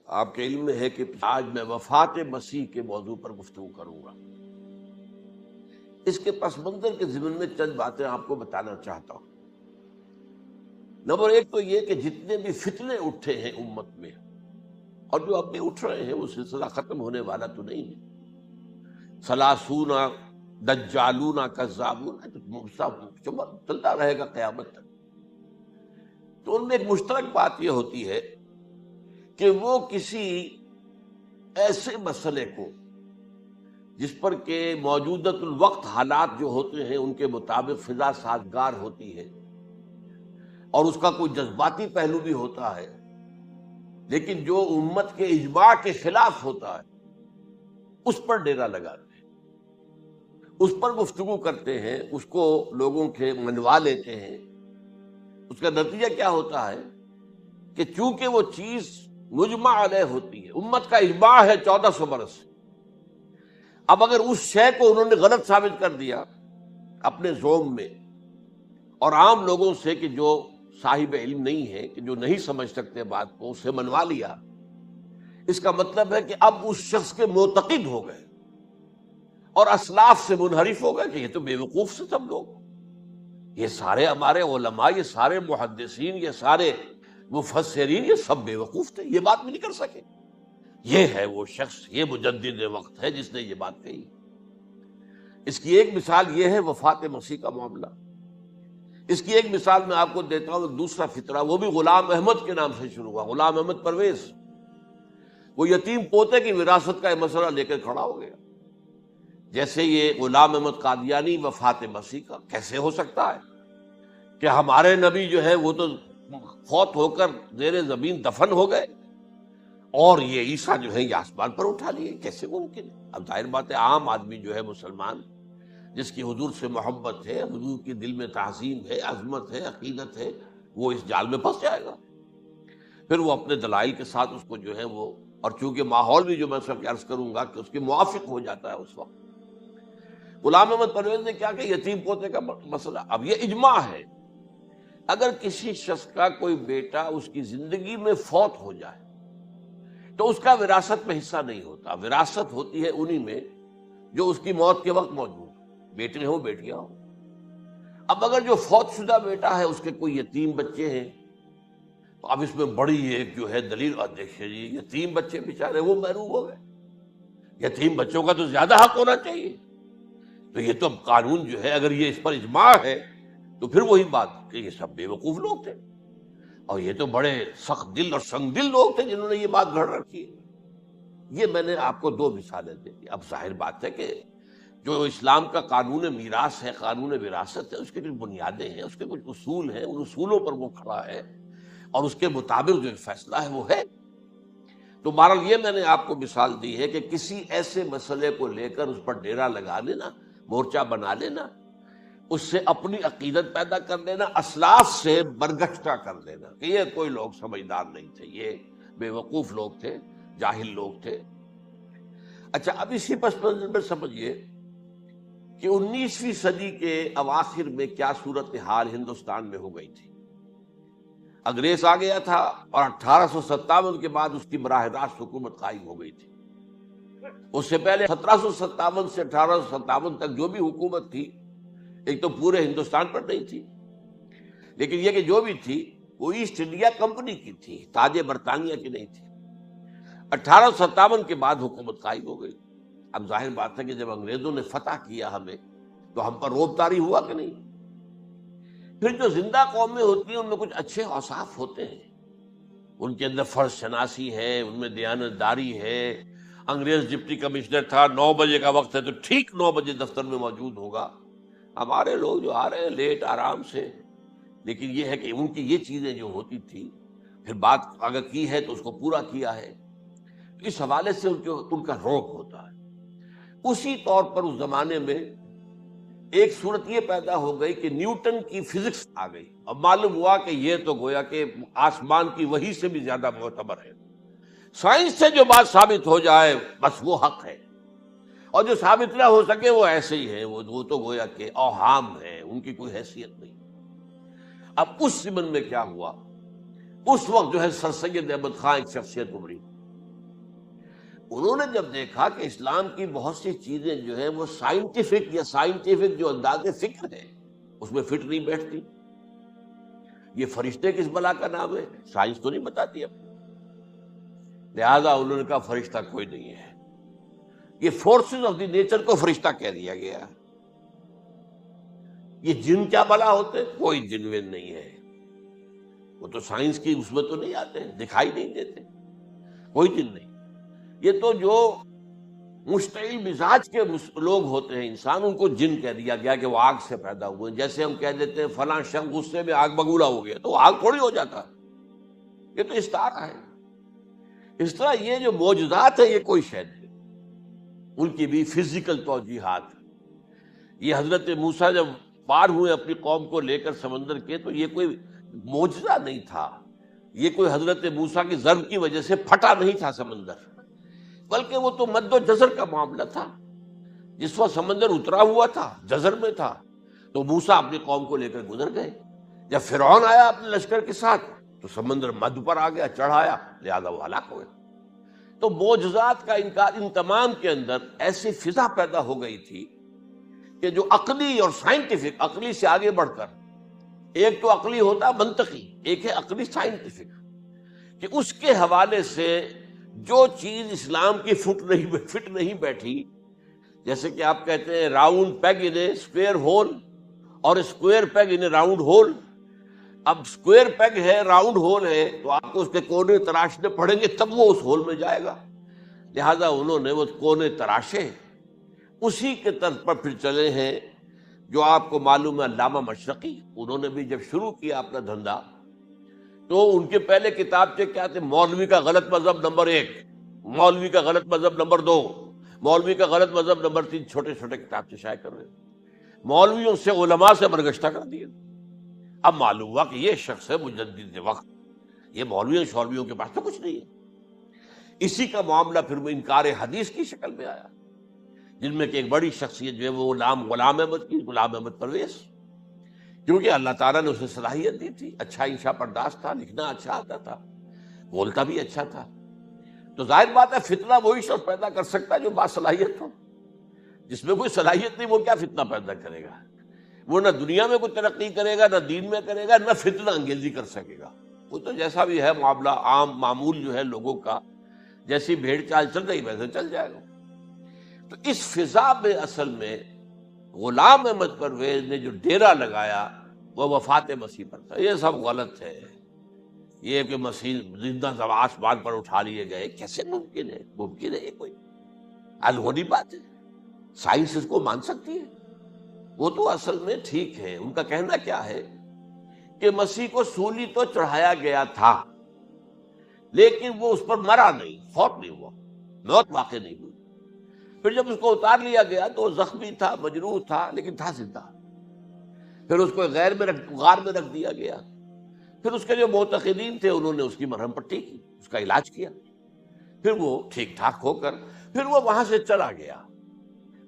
آپ کے علم میں ہے کہ آج میں وفات مسیح کے موضوع پر گفتگو کروں گا۔ اس کے پس منظر کے ضمن میں چند باتیں آپ کو بتانا چاہتا ہوں۔ نمبر ایک تو یہ کہ جتنے بھی فتنے اٹھے ہیں امت میں، اور جو اب بھی اٹھ رہے ہیں، وہ سلسلہ ختم ہونے والا تو نہیں ہے۔ ثلاثون دجالون کذابون چلتا رہے گا قیامت تک۔ تو ان میں ایک مشترک بات یہ ہوتی ہے کہ وہ کسی ایسے مسئلے کو جس پر کہ موجودۃ الوقت حالات جو ہوتے ہیں ان کے مطابق فضا سازگار ہوتی ہے، اور اس کا کوئی جذباتی پہلو بھی ہوتا ہے، لیکن جو امت کے اجماع کے خلاف ہوتا ہے اس پر ڈیرا لگاتے ہیں، اس پر گفتگو کرتے ہیں، اس کو لوگوں کے منوا لیتے ہیں۔ اس کا نتیجہ کیا ہوتا ہے کہ چونکہ وہ چیز مجمع علیہ ہوتی ہے، امت کا اجماع ہے 1400 برس سے، اب اگر اس شے کو انہوں نے غلط ثابت کر دیا اپنے ذوق میں، اور عام لوگوں سے کہ جو صاحب علم نہیں ہے، کہ جو نہیں سمجھ سکتے بات کو، اسے منوا لیا، اس کا مطلب ہے کہ اب اس شخص کے معتقد ہو گئے اور اسلاف سے منحرف ہو گئے کہ یہ تو بے وقوف سے سب لوگ، یہ سارے ہمارے علماء، یہ سارے محدثین، یہ سارے مفسرین، یہ سب بے وقوف تھے، یہ بات بھی نہیں کر سکے۔ یہ ہے وہ شخص، یہ مجدد وقت ہے جس نے یہ بات کہی۔ اس کی ایک مثال یہ ہے وفات مسیح کا معاملہ۔ اس کی ایک مثال میں آپ کو دیتا ہوں، ایک دوسرا فطرہ، وہ بھی غلام احمد کے نام سے شروع ہوا، غلام احمد پرویز۔ وہ یتیم پوتے کی وراثت کا یہ مسئلہ لے کر کھڑا ہو گیا۔ جیسے یہ غلام احمد قادیانی وفات مسیح کا کیسے ہو سکتا ہے کہ ہمارے نبی جو ہے وہ تو فوت ہو کر زیر زمین دفن ہو گئے، اور یہ عیسیٰ جو ہے یہ آسمان پر اٹھا لیے، کیسے ممکن ہے؟ اب ظاہر بات ہے عام آدمی جو ہے مسلمان، جس کی حضور سے محبت ہے، حضور کی دل میں تعظیم ہے، عظمت ہے، عقیدت ہے، وہ اس جال میں پھنس جائے گا۔ پھر وہ اپنے دلائل کے ساتھ اس کو جو ہے وہ، اور چونکہ ماحول بھی جو میں سب عرض کروں گا کہ اس کے موافق ہو جاتا ہے اس وقت۔ غلام احمد پرویز نے کیا کہ یتیم پوتے کا مسئلہ، اب یہ اجماع ہے، اگر کسی شخص کا کوئی بیٹا اس کی زندگی میں فوت ہو جائے تو اس کا وراثت میں حصہ نہیں ہوتا، وراثت ہوتی ہے انہی میں جو اس کی موت کے وقت موجود، بیٹے ہوں بیٹیاں ہوں۔ اب اگر جو فوت شدہ بیٹا ہے اس کے کوئی یتیم بچے ہیں تو اب اس میں بڑی ایک جو ہے دلیل، اور دیکھیے جی یتیم بچے بیچارے وہ محروم ہو گئے، یتیم بچوں کا تو زیادہ حق ہونا چاہیے۔ تو یہ تو اب قانون جو ہے، اگر یہ اس پر اجماع ہے تو پھر وہی بات کہ یہ سب بے وقوف لوگ تھے، اور یہ تو بڑے سخت دل اور سنگ دل لوگ تھے جنہوں نے یہ بات گھڑ رکھی ہے۔ یہ میں نے آپ کو دو مثالیں دے دی۔ اب ظاہر بات ہے کہ جو اسلام کا قانون میراث ہے، قانون وراثت ہے، اس کے کچھ بنیادیں ہیں، اس کے کچھ اصول ہیں، ان اصولوں پر وہ کھڑا ہے، اور اس کے مطابق جو فیصلہ ہے وہ ہے۔ تو بہرحال یہ میں نے آپ کو مثال دی ہے کہ کسی ایسے مسئلے کو لے کر اس پر ڈیرا لگا لینا، مورچہ بنا لینا، اس سے اپنی عقیدت پیدا کر لینا، اسلاف سے برگشتہ کر دینا کہ یہ کوئی لوگ سمجھدار نہیں تھے، یہ بے وقوف لوگ تھے، جاہل لوگ تھے۔ اچھا، اب اسی پس منظر میں سمجھیے کہ 19ویں صدی کے اواخر میں کیا صورتحال ہندوستان میں ہو گئی تھی۔ انگریز آ گیا تھا، اور 1857 کے بعد اس کی براہ راست حکومت قائم ہو گئی تھی۔ اس سے پہلے 1757 سے 1857 تک جو بھی حکومت تھی، ایک تو پورے ہندوستان پر نہیں تھی، لیکن یہ کہ جو بھی تھی وہ ایسٹ انڈیا کمپنی کی تھی، تاج برطانیہ کی نہیں تھی۔ 1857 کے بعد حکومت قائم ہو گئی۔ اب ظاہر بات ہے کہ جب انگریزوں نے فتح کیا ہمیں تو ہم پر روب طاری ہوا کہ نہیں۔ پھر جو زندہ قومیں ہوتی ہیں ان میں کچھ اچھے اوصاف ہوتے ہیں، ان کے اندر فرض شناسی ہے، ان میں دیانت داری ہے۔ انگریز ڈپٹی کمشنر تھا، 9 بجے کا وقت ہے تو ٹھیک 9 بجے دفتر میں موجود ہوگا۔ ہمارے لوگ جو آ رہے ہیں لیٹ آرام سے، لیکن یہ ہے کہ ان کی یہ چیزیں جو ہوتی تھی، پھر بات اگر کی ہے تو اس کو پورا کیا ہے، اس حوالے سے ان کا روب ہوتا ہے۔ اسی طور پر اس زمانے میں ایک صورت یہ پیدا ہو گئی کہ نیوٹن کی فزکس آ گئی، اور معلوم ہوا کہ یہ تو گویا کہ آسمان کی وحی سے بھی زیادہ معتبر ہے۔ سائنس سے جو بات ثابت ہو جائے بس وہ حق ہے، اور جو ثابت نہ ہو سکے وہ ایسے ہی ہیں، وہ تو گویا کہ اوہام ہیں، ان کی کوئی حیثیت نہیں۔ اب اس ضمن میں کیا ہوا، اس وقت جو ہے سر سید احمد خان ایک شخصیت ابھری، انہوں نے جب دیکھا کہ اسلام کی بہت سی چیزیں جو ہیں وہ سائنٹیفک جو انداز فکر ہے اس میں فٹ نہیں بیٹھتی. یہ فرشتے کس بلا کا نام ہے؟ سائنس تو نہیں بتاتی اب. لہذا انہوں نے کہا فرشتہ کوئی نہیں ہے. یہ فورسز آف دی نیچر کو فرشتہ کہہ دیا گیا. یہ جن کیا بلا ہوتے؟ کوئی جن ون نہیں ہے. وہ تو سائنس کی اس میں تو نہیں آتے، دکھائی نہیں دیتے، کوئی جن نہیں. یہ تو جو مشتعل مزاج کے لوگ ہوتے ہیں انسان، ان کو جن کہہ دیا گیا کہ وہ آگ سے پیدا ہوئے. جیسے ہم کہہ دیتے ہیں فلاں شخص غصے میں آگ بگولا ہو گیا، تو آگ تھوڑی ہو جاتا. یہ تو استعارہ ہے. اس طرح یہ جو معجزات ہیں یہ کوئی شے نہیں، ان کی بھی فزیکل توجیحات. یہ حضرت موسیٰ جب پار ہوئے اپنی قوم کو لے کر سمندر کے، تو یہ کوئی معجزہ نہیں تھا. یہ کوئی حضرت موسیٰ کی ضرب کی وجہ سے پھٹا نہیں تھا سمندر، بلکہ وہ تو مد و جزر کا معاملہ تھا. جس وقت سمندر اترا ہوا تھا، جزر میں تھا، تو موسیٰ اپنی قوم کو لے کر گزر گئے. جب فرعون آیا اپنے لشکر کے ساتھ تو سمندر مد پر آ گیا، چڑھ آیا، لہذا وہ ہلاک ہوئے. تو معجزات کا انکار، ان تمام کے اندر ایسی فضا پیدا ہو گئی تھی کہ جو عقلی اور سائنٹیفک، عقلی سے آگے بڑھ کر، ایک تو عقلی ہوتا منطقی، ایک ہے عقلی سائنٹیفک، کہ اس کے حوالے سے جو چیز اسلام کی فٹ نہیں بیٹھی. جیسے کہ آپ کہتے ہیں round peg in a square hole اور square peg in a round hole. اب اسکوئر پیگ ہے، راؤنڈ ہول ہے، تو آپ کو اس کے کونے تراشنے پڑیں گے تب وہ اس ہول میں جائے گا. لہذا انہوں نے وہ کونے تراشے، اسی کے طرز پر پھر چلے ہیں. جو آپ کو معلوم ہے علامہ مشرقی، انہوں نے بھی جب شروع کیا اپنا دھندا، تو ان کے پہلے کتابچے کیا تھے؟ مولوی کا غلط مذہب نمبر 1، مولوی کا غلط مذہب نمبر 2، مولوی کا غلط مذہب نمبر 3. چھوٹے چھوٹے کتابچے شائع کر رہے ہیں. مولویوں سے علماء سے برگشتہ کر دیے. اب معلوم ہوا کہ یہ شخص ہے مجدد وقت، یہ مولویوں کے پاس تو کچھ نہیں ہے. اسی کا معاملہ پھر وہ انکار حدیث کی شکل میں آیا، جن میں کہ ایک بڑی شخصیت جو ہے وہ غلام احمد پرویز، کیونکہ اللہ تعالیٰ نے اسے صلاحیت دی تھی، اچھا انشاء پرداز تھا، لکھنا اچھا آتا تھا، بولتا بھی اچھا تھا. تو ظاہر بات ہے فتنہ وہی شخص پیدا کر سکتا ہے جو باصلاحیت ہو. جس میں کوئی صلاحیت نہیں، وہ کیا فتنہ پیدا کرے گا؟ وہ نہ دنیا میں کوئی ترقی کرے گا، نہ دین میں کرے گا، نہ فتنہ انگیزی کر سکے گا. وہ تو جیسا بھی ہے معاملہ، عام معمول جو ہے لوگوں کا، جیسی بھیڑ چال چل رہی ویسے چل جائے گا. تو اس فضا میں اصل میں غلام احمد پرویز نے جو ڈیرا لگایا وہ وفات مسیح پر تھا. یہ سب غلط ہے. یہ کہ مسیح زندہ آسمان پر اٹھا لیے گئے، کیسے ممکن ہے؟ ممکن ہے یہ کوئی الہونی بات ہے؟ سائنس اس کو مان سکتی ہے؟ وہ تو اصل میں ٹھیک ہے. ان کا کہنا کیا ہے کہ مسیح کو سولی تو چڑھایا گیا تھا، لیکن وہ اس پر مرا نہیں، فوت نہیں ہوا، موت واقع نہیں ہوئی. پھر جب اس کو اتار لیا گیا تو وہ زخمی تھا، مجروح تھا، لیکن تھا زندہ. پھر اس کو غار میں رکھ دیا گیا. پھر اس کے جو معتقدین تھے انہوں نے اس کی مرہم پٹی کی، اس کا علاج کیا. پھر وہ ٹھیک ٹھاک ہو کر پھر وہ وہاں سے چلا گیا،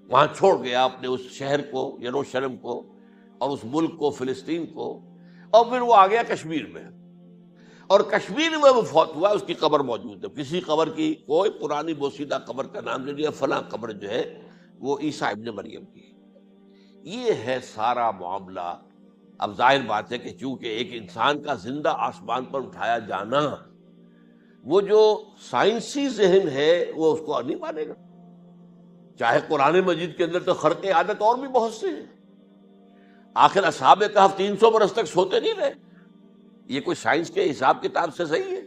وہاں چھوڑ گیا اپنے اس شہر کو، یروشلم کو، اور اس ملک کو، فلسطین کو. اور پھر وہ آ گیا کشمیر میں، اور کشمیر میں وہ فوت ہوا. اس کی قبر موجود ہے. کسی قبر کی کوئی پرانی بوسیدہ قبر کا نام نہیں لیا، فلاں قبر جو ہے وہ عیسیٰ ابن مریم کی. یہ ہے سارا معاملہ. اب ظاہر بات ہے کہ چونکہ ایک انسان کا زندہ آسمان پر اٹھایا جانا، وہ جو سائنسی ذہن ہے وہ اس کو نہیں مانے گا. چاہے قرآن مجید کے اندر تو خرق عادت اور بھی بہت سے ہیں. آخر اصحاب کہف 300 برس تک سوتے نہیں رہے. یہ کوئی سائنس کے حساب کتاب سے صحیح ہے؟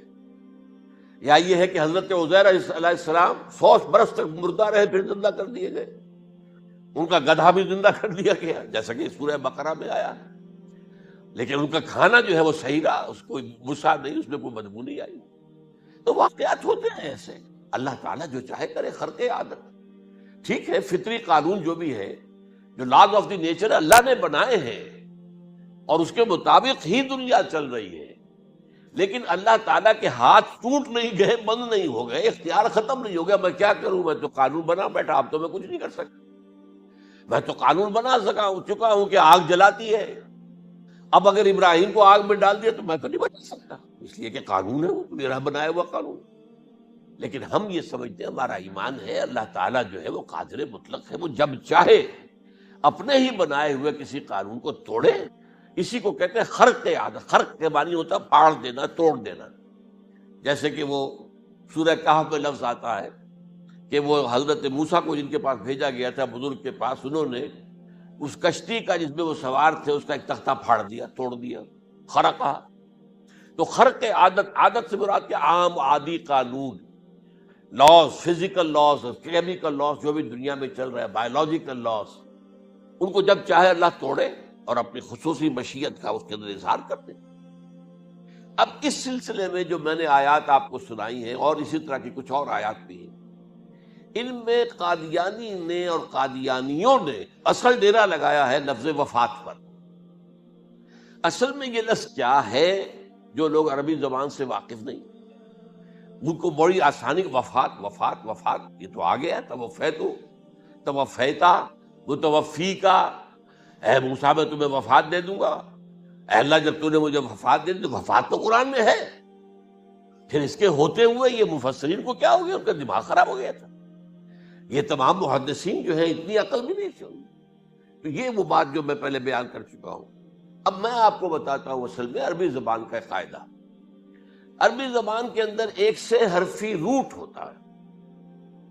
یا یہ ہے کہ حضرت عزیر علیہ السلام 100 برس تک مردہ رہے پھر زندہ کر دیے گئے؟ ان کا گدھا بھی زندہ کر دیا گیا جیسا کہ سورہ بقرہ میں آیا، لیکن ان کا کھانا جو ہے وہ صحیح رہا، اس کو مسا نہیں، اس میں کوئی بدبو نہیں آئی. تو واقعات ہوتے ہیں ایسے. اللہ تعالیٰ جو چاہے کرے. خرق عادت ٹھیک ہے، فطری قانون جو بھی ہے، جو لاز آف دی نیچر اللہ نے بنائے ہیں اور اس کے مطابق ہی دنیا چل رہی ہے. لیکن اللہ تعالیٰ کے ہاتھ ٹوٹ نہیں گئے، بند نہیں ہو گئے، اختیار ختم نہیں ہو گیا. میں کیا کروں؟ میں تو قانون بنا بیٹھا، اب تو میں کچھ نہیں کر سکتا. میں تو قانون بنا چکا ہوں کہ آگ جلاتی ہے. اب اگر ابراہیم کو آگ میں ڈال دیا تو میں تو نہیں بچا سکتا، اس لیے کہ قانون ہے، وہ میرا بنایا ہوا قانون. لیکن ہم یہ سمجھتے ہیں ہمارا ایمان ہے اللہ تعالیٰ جو ہے وہ قادر مطلق ہے، وہ جب چاہے اپنے ہی بنائے ہوئے کسی قانون کو توڑے. اسی کو کہتے ہیں خرق عادت. خرق کے معنی ہوتا ہے پاڑ دینا، توڑ دینا. جیسے کہ وہ سورہ کہف میں لفظ آتا ہے کہ وہ حضرت موسیٰ کو جن کے پاس بھیجا گیا تھا بزرگ کے پاس، انہوں نے اس کشتی کا جس میں وہ سوار تھے اس کا ایک تختہ پھاڑ دیا، توڑ دیا، خرقہ. تو خرق عادت، عادت سے مراد کیا؟ عام عادی قانون، laws, physical laws, chemical laws جو بھی دنیا میں چل رہا ہے، بایولوجیکل لاز، ان کو جب چاہے اللہ توڑے اور اپنی خصوصی مشیت کا اس کے اندر اظہار کر دے. اب اس سلسلے میں جو میں نے آیات آپ کو سنائی ہیں اور اسی طرح کی کچھ اور آیات بھی ہیں، ان میں قادیانی نے اور قادیانیوں نے اصل ڈیرا لگایا ہے لفظ وفات پر. اصل میں یہ لفظ کیا ہے جو لوگ عربی زبان سے واقف نہیں، ان کو بڑی آسانی، وفات وفات وفات، یہ تو آ گیا. توفیتو، توفیتا، متوفی کا، اے موسیٰ میں تمہیں وفات دے دوں گا. اے اللہ جب تو نے مجھے وفات دے دی، تو وفات تو قرآن میں ہے. پھر اس کے ہوتے ہوئے یہ مفسرین کو کیا ہو گیا؟ ان کا دماغ خراب ہو گیا تھا. یہ تمام محدثین جو ہیں اتنی عقل بھی نہیں تھی. تو یہ وہ بات جو میں پہلے بیان کر چکا ہوں. اب میں آپ کو بتاتا ہوں اصل میں عربی زبان کا قاعدہ. عربی زبان کے اندر ایک سے حرفی روٹ ہوتا ہے،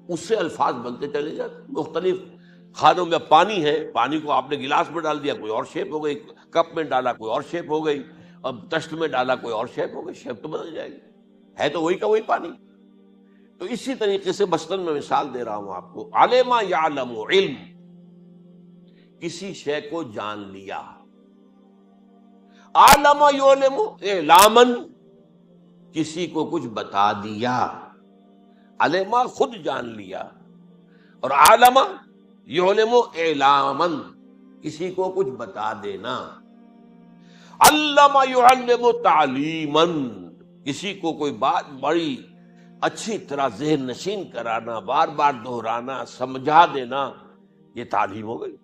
اس سے الفاظ بنتے چلے جاتے ہیں. مختلف کھانوں میں پانی ہے، پانی کو آپ نے گلاس میں ڈال دیا، کوئی اور شیپ ہو گئی. کپ میں ڈالا، کوئی اور شیپ ہو گئی. اب تشت میں ڈالا، کوئی اور شیپ ہو گئی. شیپ تو بدل جائے گی، ہے تو وہی کا وہی پانی. تو اسی طریقے سے مثلاً میں مثال دے رہا ہوں آپ کو. علم یعلم، علم، کسی شے کو جان لیا. عالم یعلم، اعلامن، کسی کو کچھ بتا دیا. علم خود جان لیا، اور عالم یعلم اعلامن، کسی کو کچھ بتا دینا. علم یعلم تعلیمن، کسی کو کوئی بات بڑی اچھی طرح ذہن نشین کرانا، بار بار دہرانا، سمجھا دینا، یہ تعلیم ہو گئی.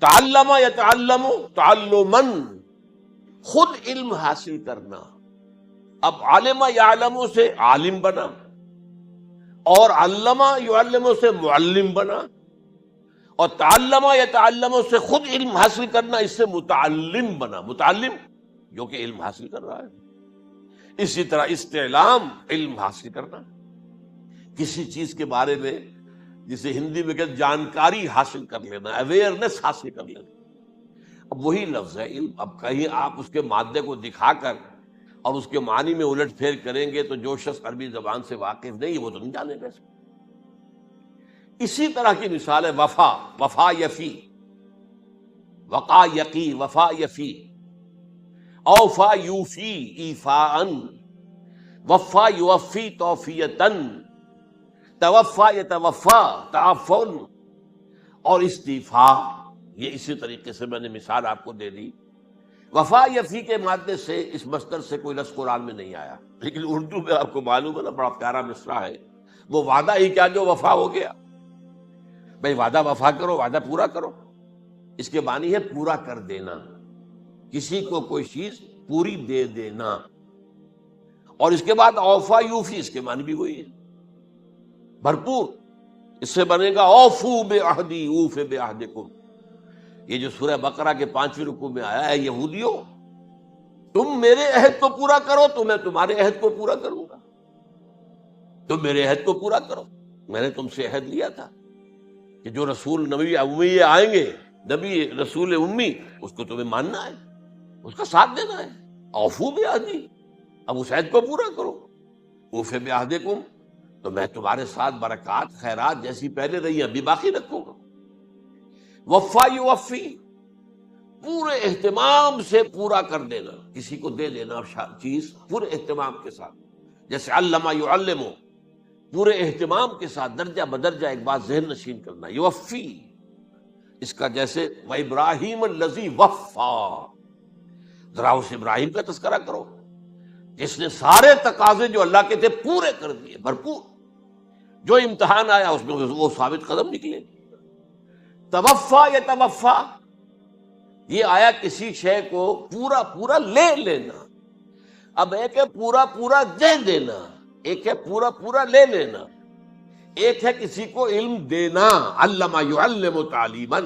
تعلم یتعلم تعلمن، خود علم حاصل کرنا. اب علم یعلم سے عالم بنا، اور علم یعلم سے معلم بنا، اور تعلم یتعلم سے خود علم حاصل کرنا، اس سے متعلم بنا. متعلم جو کہ علم حاصل کر رہا ہے. اسی طرح استعلام، علم حاصل کرنا، کسی چیز کے بارے میں جسے ہندی میں کہتے جانکاری حاصل کر لینا، اویئرنس حاصل کر لینا. اب وہی لفظ ہے علم. اب کہیں آپ اس کے مادے کو دکھا کر اور اس کے معنی میں الٹ پھیر کریں گے تو جو شخص عربی زبان سے واقف نہیں وہ تو نہیں جانے گا اس کو. اسی طرح کی مثال ہے وفا. وفا یفی، وقا یقی، وفا یفی. اوفا یوفی ایفاءً، وفا یوفی توفیتاً، توفا یتوفا تعفن، اور استیفا. یہ اسی طریقے سے میں نے مثال آپ کو دے دی. وفا یفی کے مادے سے اس مصدر سے کوئی لفظ قرآن میں نہیں آیا، لیکن اردو میں آپ کو معلوم ہے نا بڑا پیارا مصرع ہے. وہ وعدہ ہی کیا جو وفا ہو گیا. بھائی وعدہ وفا کرو، وعدہ پورا کرو. اس کے معنی ہے پورا کر دینا، کسی کو کوئی چیز پوری دے دینا. اور اس کے بعد اوفا یوفی، اس کے معنی بھی وہی ہے، بھرپور. اس سے بنے گا اوفو بعہدی اوف بعہدکم. یہ جو سورہ بقرہ کے 5ویں رکوع میں آیا ہے، یہودیوں تم میرے عہد کو پورا کرو تو میں تمہارے عہد کو پورا کروں گا. تم میرے عہد کو پورا کرو. میں نے تم سے عہد لیا تھا کہ جو رسول نبی امی آئیں گے، نبی رسول امی، اس کو تمہیں ماننا ہے، اس کا ساتھ دینا ہے. اوفو بعہدی، اب اس عہد کو پورا کرو. اوف بعہدکم، تو میں تمہارے ساتھ برکات خیرات جیسی پہلے رہی ابھی باقی رکھوں گا. وفا یوفی، پورے اہتمام سے پورا کر دینا، کسی کو دے دینا چیز پورے اہتمام کے ساتھ. جیسے علم یعلم، پورے اہتمام کے ساتھ درجہ بدرجہ ایک بات ذہن نشین کرنا. یوفی، اس کا جیسے وَإِبْرَاهِيمَ الَّذِي وَفَّى، ذرا اس ابراہیم کا تذکرہ کرو جس نے سارے تقاضے جو اللہ کے تھے پورے کر دیے، بھرپور. جو امتحان آیا اس میں وہ ثابت قدم نکلے. توفا یا توفا، یہ آیا کسی شے کو پورا پورا لے لینا. اب ایک ہے پورا پورا دے دینا، ایک ہے پورا پورا لے لینا، ایک ہے کسی کو علم دینا، علم یعلم تعلیما،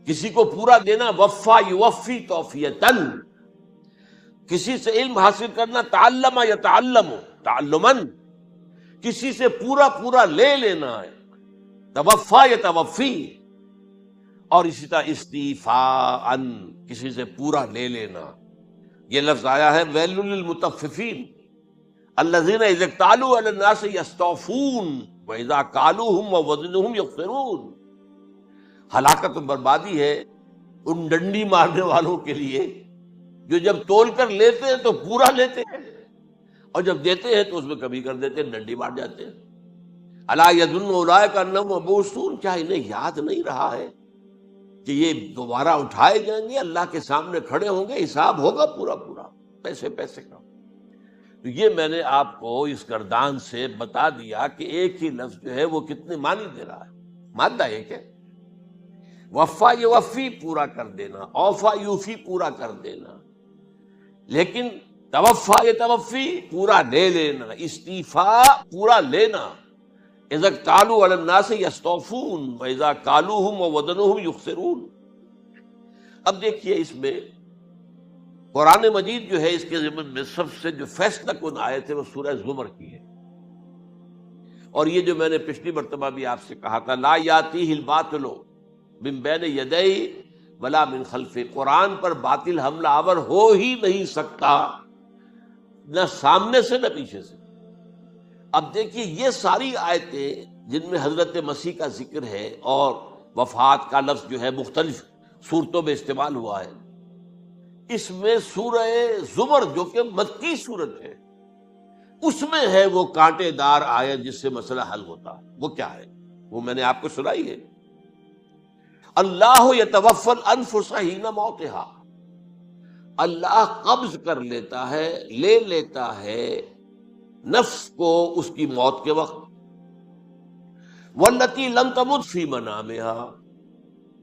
کسی کو پورا دینا، وفا یوفی توفیتن، کسی سے علم حاصل کرنا، تعلم یتعلم تعلما، کسی سے پورا پورا لے لینا ہے، توفا یتوفی، اور اسی طرح استیفاء، کسی سے پورا لے لینا۔ یہ لفظ آیا ہے ویل للمطففین الذین اذا اکتالوا علی الناس یستوفون واذا کالوہم ووزنوہم یخسرون۔ ہلاکت و بربادی ہے ان ڈنڈی مارنے والوں کے لیے جو جب تول کر لیتے ہیں تو پورا لیتے ہیں، اور جب دیتے ہیں تو اس میں کمی کر دیتے ہیں، ڈنڈی مار جاتے ہیں۔ الا یظن اولئک انہم مبعوثون، کیا انہیں یاد نہیں رہا ہے کہ یہ دوبارہ اٹھائے جائیں گے، اللہ کے سامنے کھڑے ہوں گے، حساب ہوگا پورا پورا، پیسے پیسے کا۔ تو یہ میں نے آپ کو اس گردان سے بتا دیا کہ ایک ہی لفظ جو ہے وہ کتنے معنی دے رہا ہے۔ مادہ ایک ہے، وفا یوفی پورا کر دینا، اوفا یوفی پورا کر دینا، لیکن توفا یتوفی پورا لے لینا، استیفاء پورا لینا، اذا اکتالوا علی الناس یستوفون واذا کالوہم ووزنوہم یخسرون۔ اب دیکھیے اس میں قرآن مجید جو ہے اس کے ضمن میں سب سے جو فیصلہ کن آیت ہے وہ سورہ زمر کی ہے، اور یہ جو میں نے پچھلی مرتبہ بھی آپ سے کہا تھا، لا یاتیہ الباطل من بین یدیہ ولا من خلفہ، قرآن پر باطل حملہ آور ہو ہی نہیں سکتا، نہ سامنے سے نہ پیچھے سے۔ اب دیکھیے یہ ساری آیتیں جن میں حضرت مسیح کا ذکر ہے اور وفات کا لفظ جو ہے مختلف صورتوں میں استعمال ہوا ہے، اس میں سورہ زمر جو کہ مکی صورت ہے اس میں ہے وہ کانٹے دار آیت جس سے مسئلہ حل ہوتا ہے۔ وہ کیا ہے؟ وہ میں نے آپ کو سنائی ہے، اللہ یتوفی الانفس حین موتہا، اللہ قبض کر لیتا ہے، لے لیتا ہے نفس کو اس کی موت کے وقت، واللتی لم تمت فی منامہا،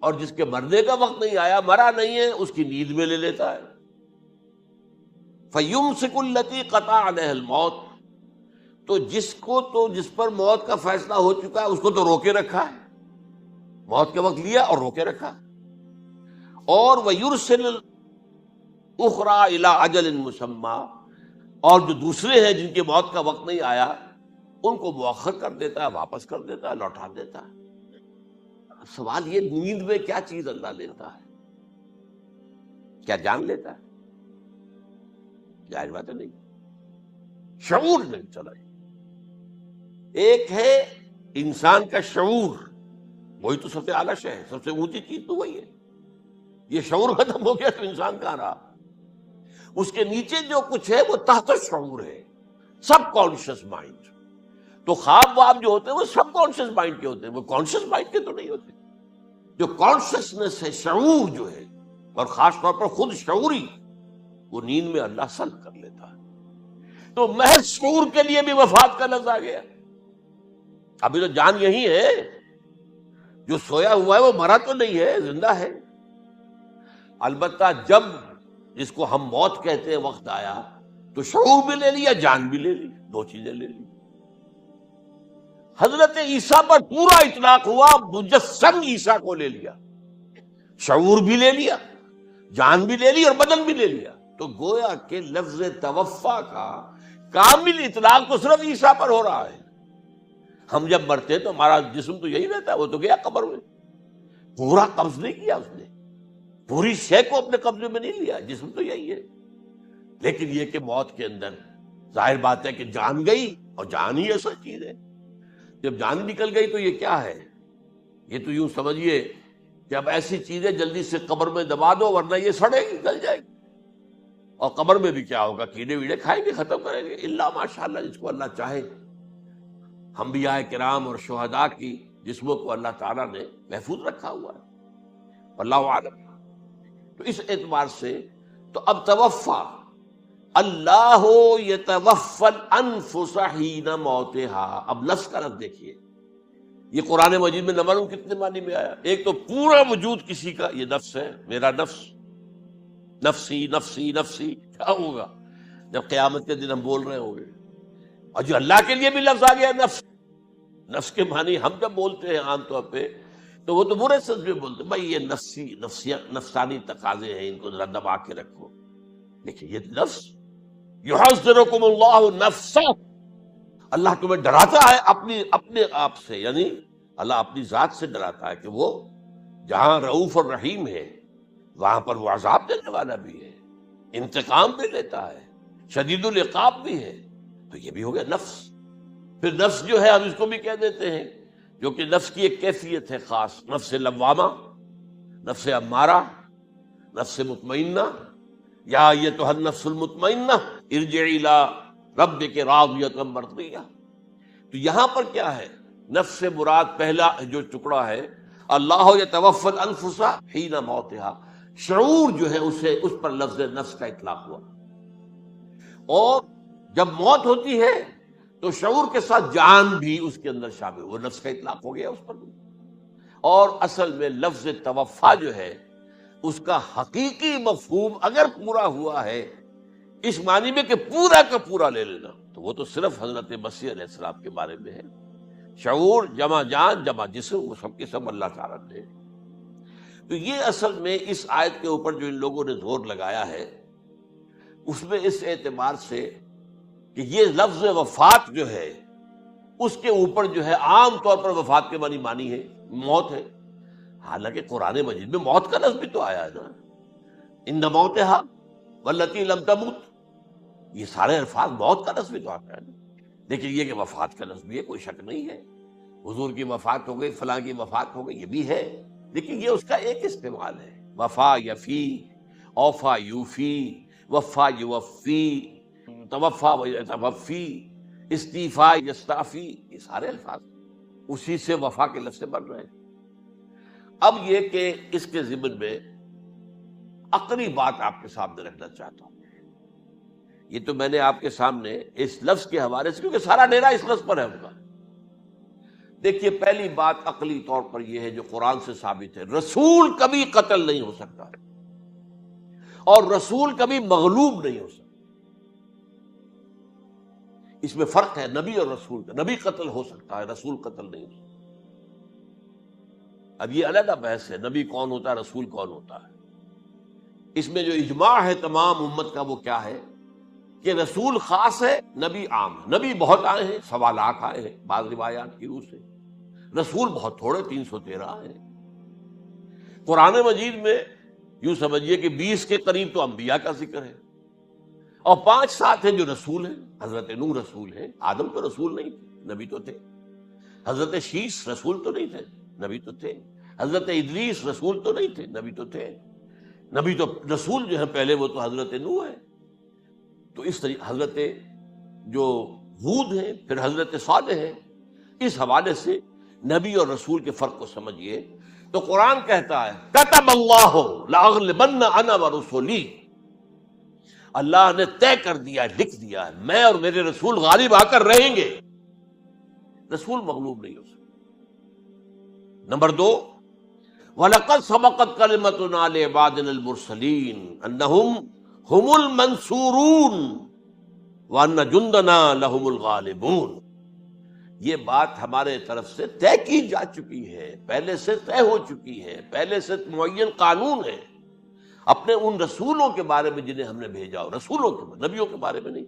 اور جس کے مرنے کا وقت نہیں آیا، مرا نہیں ہے، اس کی نیند میں لے لیتا ہے۔ فیمسک التی قطع علیہ الموت، تو جس پر موت کا فیصلہ ہو چکا ہے اس کو تو روکے رکھا ہے، موت کے وقت لیا اور روکے رکھا، اور ویرسل الاخری الی اجل مسمی، اور جو دوسرے ہیں جن کی موت کا وقت نہیں آیا ان کو مؤخر کر دیتا ہے، واپس کر دیتا ہے، لوٹا دیتا ہے۔ سوال یہ، نیند میں کیا چیز اللہ لیتا ہے؟ کیا جان لیتا ہے؟ جائز بات نہیں، شعور نہیں چلا۔ ایک ہے انسان کا شعور، وہی تو سب سے اعلیٰ شے ہے، سب سے اونچی چیز تو وہی ہے۔ یہ شعور ختم ہو گیا تو انسان کہاں رہا؟ اس کے نیچے جو کچھ ہے وہ تحت شعور ہے، سب کانشیس مائنڈ۔ تو خواب واب جو ہوتے ہیں وہ سب کانشیس مائنڈ کے ہوتے ہیں، وہ کانشیس مائنڈ کے تو نہیں ہوتے۔ جو کانشیسنس ہے، شعور جو ہے، اور خاص طور پر خود شعوری، وہ نیند میں اللہ سلب کر لیتا ہے۔ تو محض شعور کے لیے بھی وفات کا لفظ آ گیا۔ ابھی تو جان یہی ہے، جو سویا ہوا ہے وہ مرا تو نہیں ہے، زندہ ہے۔ البتہ جب جس کو ہم موت کہتے ہیں وقت آیا تو شعور بھی لے لیا، جان بھی لے لی، دو چیزیں لے لی۔ حضرت عیسیٰ پر پورا اطلاق ہوا، مجسم عیسیٰ کو لے لیا، شعور بھی لے لیا، جان بھی لے لی اور بدن بھی لے لیا۔ تو گویا کہ لفظ توفا کا کامل اطلاق تو صرف عیسیٰ پر ہو رہا ہے۔ ہم جب مرتے ہیں تو ہمارا جسم تو یہی رہتا ہے، وہ تو گیا قبر میں، پورا قبض نہیں کیا اس نے، پوری شے کو اپنے قبضے میں نہیں لیا، جسم تو یہی ہے۔ لیکن یہ کہ موت کے اندر ظاہر بات ہے کہ جان گئی، اور جان ہی ایسا چیز ہے، جب جان نکل گئی تو یہ کیا ہے؟ یہ تو یوں سمجھیے کہ اب ایسی چیزیں جلدی سے قبر میں دبا دو ورنہ یہ سڑے گی، گل جائے گی، اور قبر میں بھی کیا ہوگا؟ کیڑے ویڑے کھائیں گے، ختم کریں گے، الا ماشاءاللہ جس کو اللہ چاہے۔ انبیاء کرام اور شہداء کی جسموں کو اللہ تعالیٰ نے محفوظ رکھا ہوا ہے، واللہ اعلم۔ تو اس اعتبار سے تو اب توفا، اللہ یتوفی الانفس حین موتہا، اب لفظ کا لفظ دیکھیے، یہ قرآن مجید میں نہ معلوم کتنے معنی میں آیا۔ ایک تو پورا وجود کسی کا یہ نفس ہے، میرا نفس، نفسی نفسی نفسی، کیا ہوگا جب قیامت کے دن ہم بول رہے ہوں گے؟ اور جو اللہ کے لیے بھی لفظ آ گیا نفس، نفس کے معنی ہم جب بولتے ہیں عام طور پہ تو وہ تو برے سچ میں بولتے ہیں بھائی یہ نفسانی تقاضے ہیں، ان کو ذرا دبا کے رکھو، لیکن یہ نفس یحذرکم اللہ نفسہ، اللہ تمہیں ڈراتا ہے اپنے آپ سے، یعنی اللہ اپنی ذات سے ڈراتا ہے کہ وہ جہاں رؤوف اور رحیم ہے وہاں پر وہ عذاب دینے والا بھی ہے، انتقام بھی لیتا ہے، شدید العقاب بھی ہے۔ تو یہ بھی ہو گیا نفس۔ پھر نفس جو ہے ہم اس کو بھی کہہ دیتے ہیں، جو کہ نفس کی ایک کیفیت ہے خاص، نفس لوامہ، نفس امارہ، نفس مطمئنہ، یا ایتھا النفس المطمئنہ ارجعی الی ربک راضیۃ مرضیہ۔ تو یہاں پر کیا ہے؟ نفس سے مراد پہلا جو ٹکڑا ہے اللہ یتوفی الانفس حین موتہا، شعور جو ہے اس پر لفظ نفس کا اطلاق ہوا، اور جب موت ہوتی ہے تو شعور کے ساتھ جان بھی اس کے اندر شامل، وہ نفس کا اطلاق ہو گیا اس پر بھی۔ اور اصل میں لفظ توفا جو ہے اس کا حقیقی مفہوم اگر پورا ہوا ہے اس معنی میں کہ پورا کا پورا لے لینا، تو وہ تو صرف حضرت مسیح علیہ السلام کے بارے میں ہے۔ شعور جمع جان جمع جسم، وہ سب کے سب اللہ تعالیٰ نے۔ تو یہ اصل میں اس آیت کے اوپر جو ان لوگوں نے زور لگایا ہے اس میں اس اعتبار سے کہ یہ لفظ وفات جو ہے اس کے اوپر جو ہے عام طور پر وفات کے معنی ہے موت ہے، حالانکہ قرآن مجید میں موت کا لفظ بھی تو آیا ہے نا، ان موتہا واللتی لم تمت، یہ سارے الفاظ موت کا لفظ بھی تو آتا ہے نا، لیکن یہ کہ وفات کا لفظ بھی ہے، کوئی شک نہیں ہے، حضور کی وفات ہو گئی، فلاں کی وفات ہو گئی، یہ بھی ہے، لیکن یہ اس کا ایک استعمال ہے۔ وفا یفی، اوفا یوفی، وفا یوفی، توفا یتوفی، استیفا یستعفی، یہ سارے الفاظ اسی سے وفا کے لفظ سے بن رہے ہیں۔ اب یہ کہ اس کے ضمن میں عقلی بات آپ کے سامنے رکھنا چاہتا ہوں، یہ تو میں نے آپ کے سامنے اس لفظ کے حوالے سے، کیونکہ سارا ڈیرا اس لفظ پر ہے ان کا۔ دیکھیے پہلی بات عقلی طور پر یہ ہے جو قرآن سے ثابت ہے، رسول کبھی قتل نہیں ہو سکتا اور رسول کبھی مغلوب نہیں ہو سکتا۔ اس میں فرق ہے نبی اور رسول کا، نبی قتل ہو سکتا ہے، رسول قتل نہیں ہو سکتا۔ اب یہ علیحدہ بحث ہے، نبی کون ہوتا ہے، رسول کون ہوتا ہے۔ اس میں جو اجماع ہے تمام امت کا وہ کیا ہے کہ رسول خاص ہے، نبی عام ہے۔ نبی بہت آئے ہیں، 1.25 لاکھ آئے ہیں بعض روایات کی روح سے، رسول بہت تھوڑے 313 آئے ہیں۔ قرآن مجید میں یوں سمجھیے کہ 20 کے قریب تو انبیاء کا ذکر ہے، اور 5-7 ہیں جو رسول ہیں۔ حضرت نوح رسول ہیں، آدم تو رسول نہیں تھے، نبی تو تھے۔ حضرت شیش رسول تو نہیں تھے، نبی تو تھے۔ حضرت ادریس رسول تو نہیں تھے، نبی تو تھے۔ نبی تو رسول جو ہے پہلے وہ تو حضرت نوح ہے۔ تو اس طریقے حضرت جو ہود ہیں، پھر حضرت صالح ہیں۔ اس حوالے سے نبی اور رسول کے فرق کو سمجھیے تو قرآن کہتا ہے کتب اللہ لاغلبن انا ورسلی، اللہ نے طے کر دیا ہے، لکھ دیا ہے، میں اور میرے رسول غالب آ کر رہیں گے، رسول مغلوب نہیں ہو سکتا۔ نمبر 2، وَلَقَدْ سَبَقَتْ كَلِمَتُنَا لِعِبَادِنَا الْمُرْسَلِينَ أَنَّهُمْ هُمُ الْمَنْصُورُونَ وَأَنَّ جُنْدَنَا لَهُمُ الْغَالِبُونَ۔ یہ بات ہمارے طرف سے طے کی جا چکی ہے، پہلے سے طے ہو چکی ہے، پہلے سے معین قانون ہے اپنے ان رسولوں کے بارے میں جنہیں ہم نے بھیجا ہو، رسولوں کے بارے، نبیوں کے بارے میں نہیں،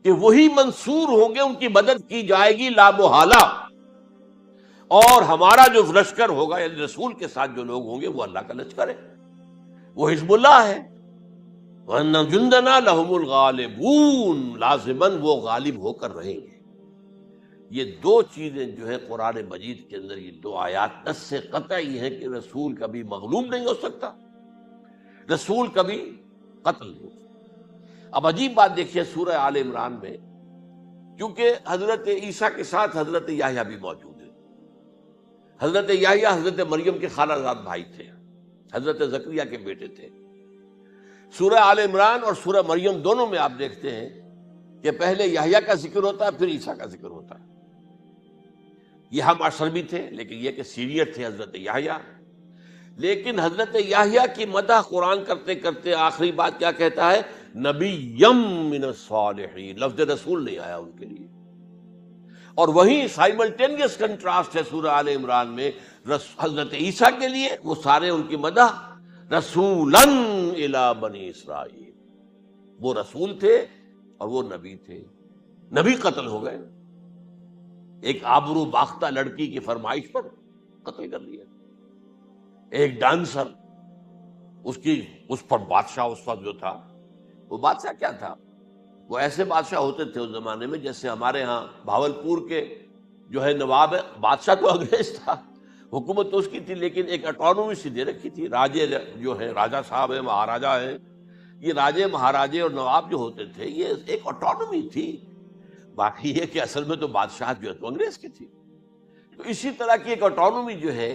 کہ وہی منصور ہوں گے، ان کی مدد کی جائے گی لا محالہ، اور ہمارا جو لشکر ہوگا یعنی رسول کے ساتھ جو لوگ ہوں گے وہ اللہ کا لشکر ہے، وہ حزب اللہ ہے۔ وَأَنَّ جُنْدَنَا لَهُمُ الْغَالِبُونَ، لازماً وہ غالب ہو کر رہیں گے۔ یہ 2 چیزیں جو ہے قرآن مجید کے اندر، یہ 2 آیات نص سے قطعی ہے کہ رسول کبھی مغلوب نہیں ہو سکتا، رسول کبھی قتل نہیں ہو سکتا۔ اب عجیب بات دیکھیے سورہ آل عمران میں، کیونکہ حضرت عیسیٰ کے ساتھ حضرت یحییٰ بھی موجود ہے۔ حضرت یحییٰ حضرت مریم کے خالہ زاد بھائی تھے، حضرت زکریا کے بیٹے تھے۔ سورہ آل عمران اور سورہ مریم دونوں میں آپ دیکھتے ہیں کہ پہلے یحییٰ کا ذکر ہوتا ہے، پھر عیسیٰ کا ذکر ہوتا ہے۔ یہ ہم عصر بھی تھے، لیکن یہ کہ سینئر تھے حضرت یحییٰ۔ لیکن حضرت یحییٰ کی مدح قرآن کرتے کرتے آخری بات کیا کہتا ہے، نبیم من الصالحین، لفظ رسول نہیں آیا ان کے لیے. اور وہیں سائملٹینیس کنٹراسٹ ہے سورہ آل عمران میں حضرت عیسیٰ کے لیے، وہ سارے ان کی مدح، رسولاً الی بنی اسرائیل، وہ رسول تھے اور وہ نبی تھے. نبی قتل ہو گئے، ایک آبرو باختہ لڑکی کی فرمائش پر قتل کر دیا. ایک ڈانسر، اس پر بادشاہ اس وقت جو تھا، وہ بادشاہ کیا تھا، وہ ایسے بادشاہ ہوتے تھے اس زمانے میں جیسے ہمارے ہاں بھاولپور کے جو ہے نواب ہے، بادشاہ تو انگریز تھا، حکومت تو اس کی تھی، لیکن ایک اٹانومی سی دے رکھی تھی. راجے جو ہے، راجا صاحب ہیں، مہاراجا ہیں، یہ راجے مہاراجے اور نواب جو ہوتے تھے یہ ایک اٹانومی تھی. باقی یہ کہ اصل میں تو بادشاہ جو ہے تو انگریز کی تھی. تو اسی طرح کی ایک اٹانومی جو ہے،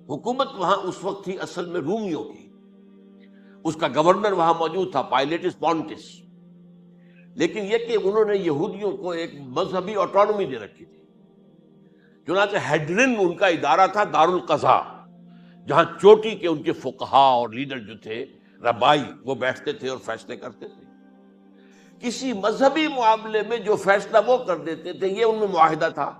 حکومت وہاں اس وقت تھی اصل میں رومیوں کی. اس کا گورنر وہاں موجود تھا، پائلیٹس پونٹس. لیکن یہ کہ انہوں نے یہودیوں کو ایک مذہبی آٹونومی دے رکھی تھی. چنانچہ ہیڈرن ان کا ادارہ تھا، دارالقضاء، جہاں چوٹی کے ان کے فقہاء اور لیڈر جو تھے، ربائی، وہ بیٹھتے تھے اور فیصلے کرتے تھے. کسی مذہبی معاملے میں جو فیصلہ وہ کر دیتے تھے، یہ ان میں معاہدہ تھا.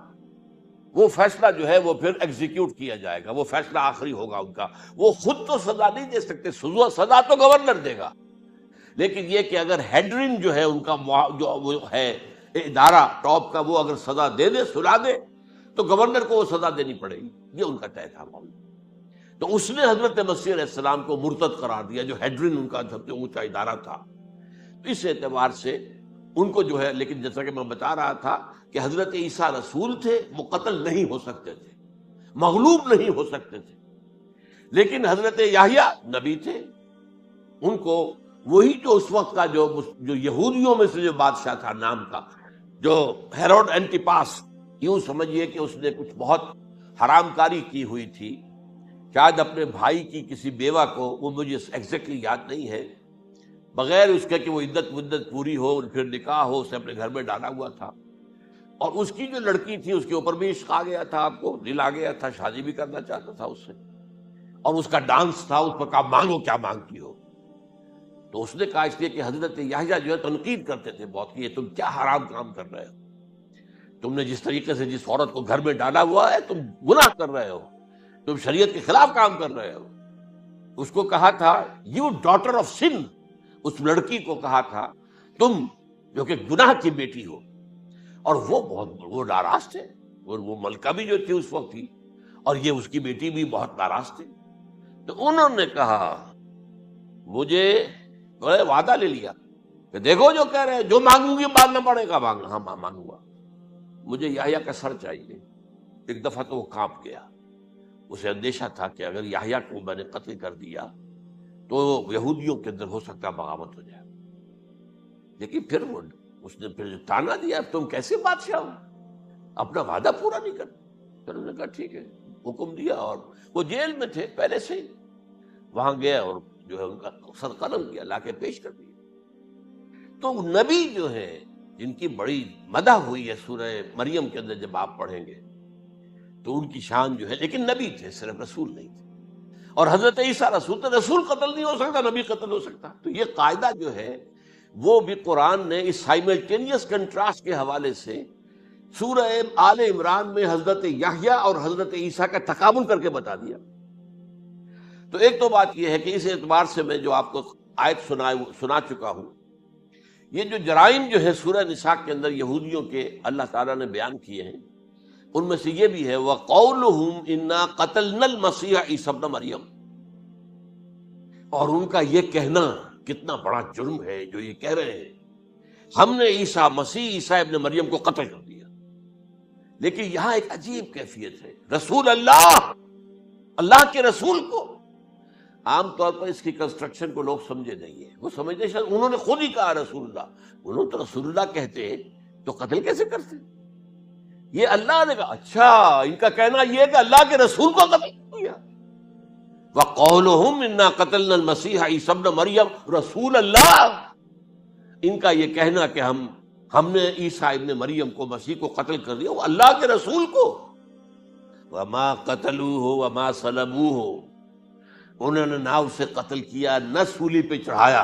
وہ فیصلہ جو ہے وہ پھر ایگزیکیوٹ کیا جائے گا، وہ فیصلہ آخری ہوگا ان کا. وہ خود تو سزا نہیں دے سکتے، سزا تو گورنر دے گا. لیکن یہ کہ اگر ہیڈرن جو ہے ان کا جو وہ ہے ادارہ ٹاپ کا، وہ اگر سزا دے دے، سلا دے، تو گورنر کو وہ سزا دینی پڑے گی. یہ ان کا طے تھا معاملہ. تو اس نے حضرت مسیح علیہ السلام کو مرتد قرار دیا، جو ہیڈرن ان کا سب سے اونچا ادارہ تھا. تو اس اعتبار سے ان کو جو ہے، لیکن جیسا کہ میں بتا رہا تھا کہ حضرت عیسیٰ رسول تھے، وہ قتل نہیں ہو سکتے تھے، مغلوب نہیں ہو سکتے تھے. لیکن حضرت یحییٰ نبی تھے، ان کو وہی جو اس وقت کا جو یہودیوں میں سے جو بادشاہ تھا نام کا، جو ہیروڈ اینٹیپاس، یوں سمجھیے کہ اس نے کچھ بہت حرام کاری کی ہوئی تھی، شاید اپنے بھائی کی کسی بیوہ کو، وہ مجھے ایگزیکٹلی یاد نہیں ہے، بغیر اس کے کہ وہ عدت پوری ہو، پھر نکاح ہو، اسے اپنے گھر میں ڈالا ہوا تھا. اور اس کی جو لڑکی تھی اس کے اوپر بھی عشق آ گیا تھا، آپ کو دل آ گیا تھا، شادی بھی کرنا چاہتا تھا اس سے. اور اس کا ڈانس تھا، اس پر کہا مانگو کیا مانگتی ہو. تو اس نے کہا، اس لیے کہ حضرت یحییٰ جو ہے تنقید کرتے تھے بہت کہ یہ تم کیا حرام کام کر رہے ہو، تم نے جس طریقے سے جس عورت کو گھر میں ڈالا ہوا ہے، تم گناہ کر رہے ہو، تم شریعت کے خلاف کام کر رہے ہو. اس کو کہا تھا یو ڈاٹر آف سن، اس لڑکی کو کہا تھا تم جو کہ گناہ کی بیٹی ہو. اور وہ ناراض تھے، وہ ملکہ بھی جو تھی اس وقت تھی، اور یہ اس کی بیٹی بھی بہت ناراض تھی. تو انہوں نے کہا، مجھے وعدہ لے لیا کہ دیکھو جو کہہ رہے ہیں، جو مانگوں گی مانگنا پڑے گا. ہاں مانگوں گا. مجھے یحییٰ کا سر چاہیے. ایک دفعہ تو وہ کانپ گیا، اسے اندیشہ تھا کہ اگر یحییٰ کو میں نے قتل کر دیا تو یہودیوں کے اندر ہو سکتا بغاوت ہو جائے. لیکن پھر اس نے پھر تانا دیا، تم کیسے بادشاہ ہو، اپنا وعدہ پورا نہیں کرتے. پھر انہوں نے کہا ٹھیک ہے، حکم دیا. اور وہ جیل میں تھے پہلے سے ہی، وہاں گیا اور جو ہے ان کا سر قلم کیا، لا کے پیش کر دیا. تو نبی جو ہے جن کی بڑی مدح ہوئی ہے سورہ مریم کے اندر، جب آپ پڑھیں گے تو ان کی شان جو ہے، لیکن نبی تھے، صرف رسول نہیں تھے. اور حضرت عیسیٰ رسول تھے، رسول قتل نہیں ہو سکتا، نبی قتل ہو سکتا. تو یہ قاعدہ جو ہے وہ بھی قرآن نے اس سائملٹینیس کنٹراسٹ کے حوالے سے سورہ آل عمران میں حضرت یحییٰ اور حضرت عیسیٰ کا تقابل کر کے بتا دیا. تو ایک تو بات یہ ہے کہ اس اعتبار سے میں جو آپ کو آیت سنا چکا ہوں، یہ جو جرائم جو ہے سورہ نساء کے اندر یہودیوں کے اللہ تعالیٰ نے بیان کیے ہیں، ان میں سے یہ بھی ہے وَقَوْلُهُمْ إِنَّا قَتَلْنَا الْمَسِيحَ عِيسَى ابْنَ مَرْيَمَ. اور ان کا یہ کہنا کتنا بڑا جرم ہے جو یہ کہہ رہے ہیں، ہم نے عیسیٰ ابن مریم کو قتل کر دیا. لیکن یہاں ایک عجیب کیفیت ہے، رسول اللہ کے رسول کو. عام طور پر اس کی کنسٹرکشن کو لوگ سمجھے نہیں ہیں، وہ سمجھتے ہیں انہوں نے خود ہی کہا رسول اللہ. انہوں تو رسول اللہ کہتے تو قتل کیسے کرتے؟ یہ اللہ نے کہا. اچھا، ان کا کہنا یہ ہے کہ اللہ کے رسول کو قتل کیا. وَقَوْلُهُمْ إِنَّا قَتَلْنَا الْمَسِيحَ عِيسَى ابْنَ مَرْيَمَ رسول اللہ. ان کا یہ کہنا کہ ہم نے عیسیٰ ابن مریم کو، مسیح کو قتل کر دیا، وہ اللہ کے رسول کو. وَمَا قَتَلُوهُ وَمَا صَلَبُوهُ، انہوں نے نہ اسے قتل کیا، نہ سولی پہ چڑھایا.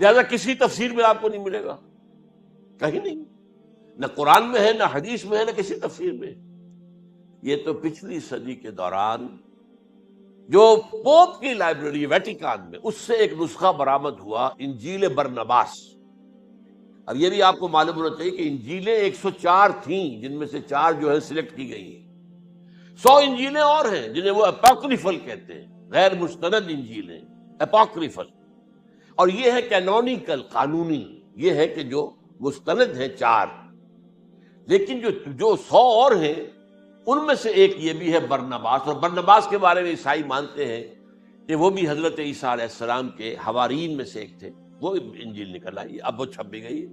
لہذا کسی تفسیر میں آپ کو نہیں ملے گا، کہیں نہیں، نہ قرآن میں ہے، نہ حدیث میں ہے، نہ کسی تفسیر میں۔ یہ تو پچھلی صدی کے دوران جو پوپ کی لائبریری ویٹیکان میں، اس سے ایک نسخہ برآمد ہوا، انجیل برنباس۔ اب یہ بھی آپ کو معلوم ہونا چاہیے کہ انجیلیں 104 تھیں، جن میں سے 4 جو ہے سلیکٹ کی گئی ہیں۔ 100 انجیلیں اور ہیں جنہیں وہ اپوکریفل کہتے ہیں، غیر مستند انجیلیں، اپوکریفل۔ اور یہ ہے کینونیکل، قانونی، یہ ہے کہ جو مستند ہیں 4۔ لیکن جو 100 اور ہیں، ان میں سے ایک یہ بھی ہے برنباس۔ اور برنباس کے بارے میں عیسائی مانتے ہیں کہ وہ بھی حضرت عیسیٰ علیہ السلام کے حواریین میں سے ایک تھے۔ وہ انجیل نکل آئی، اب وہ چھپ بھی گئی۔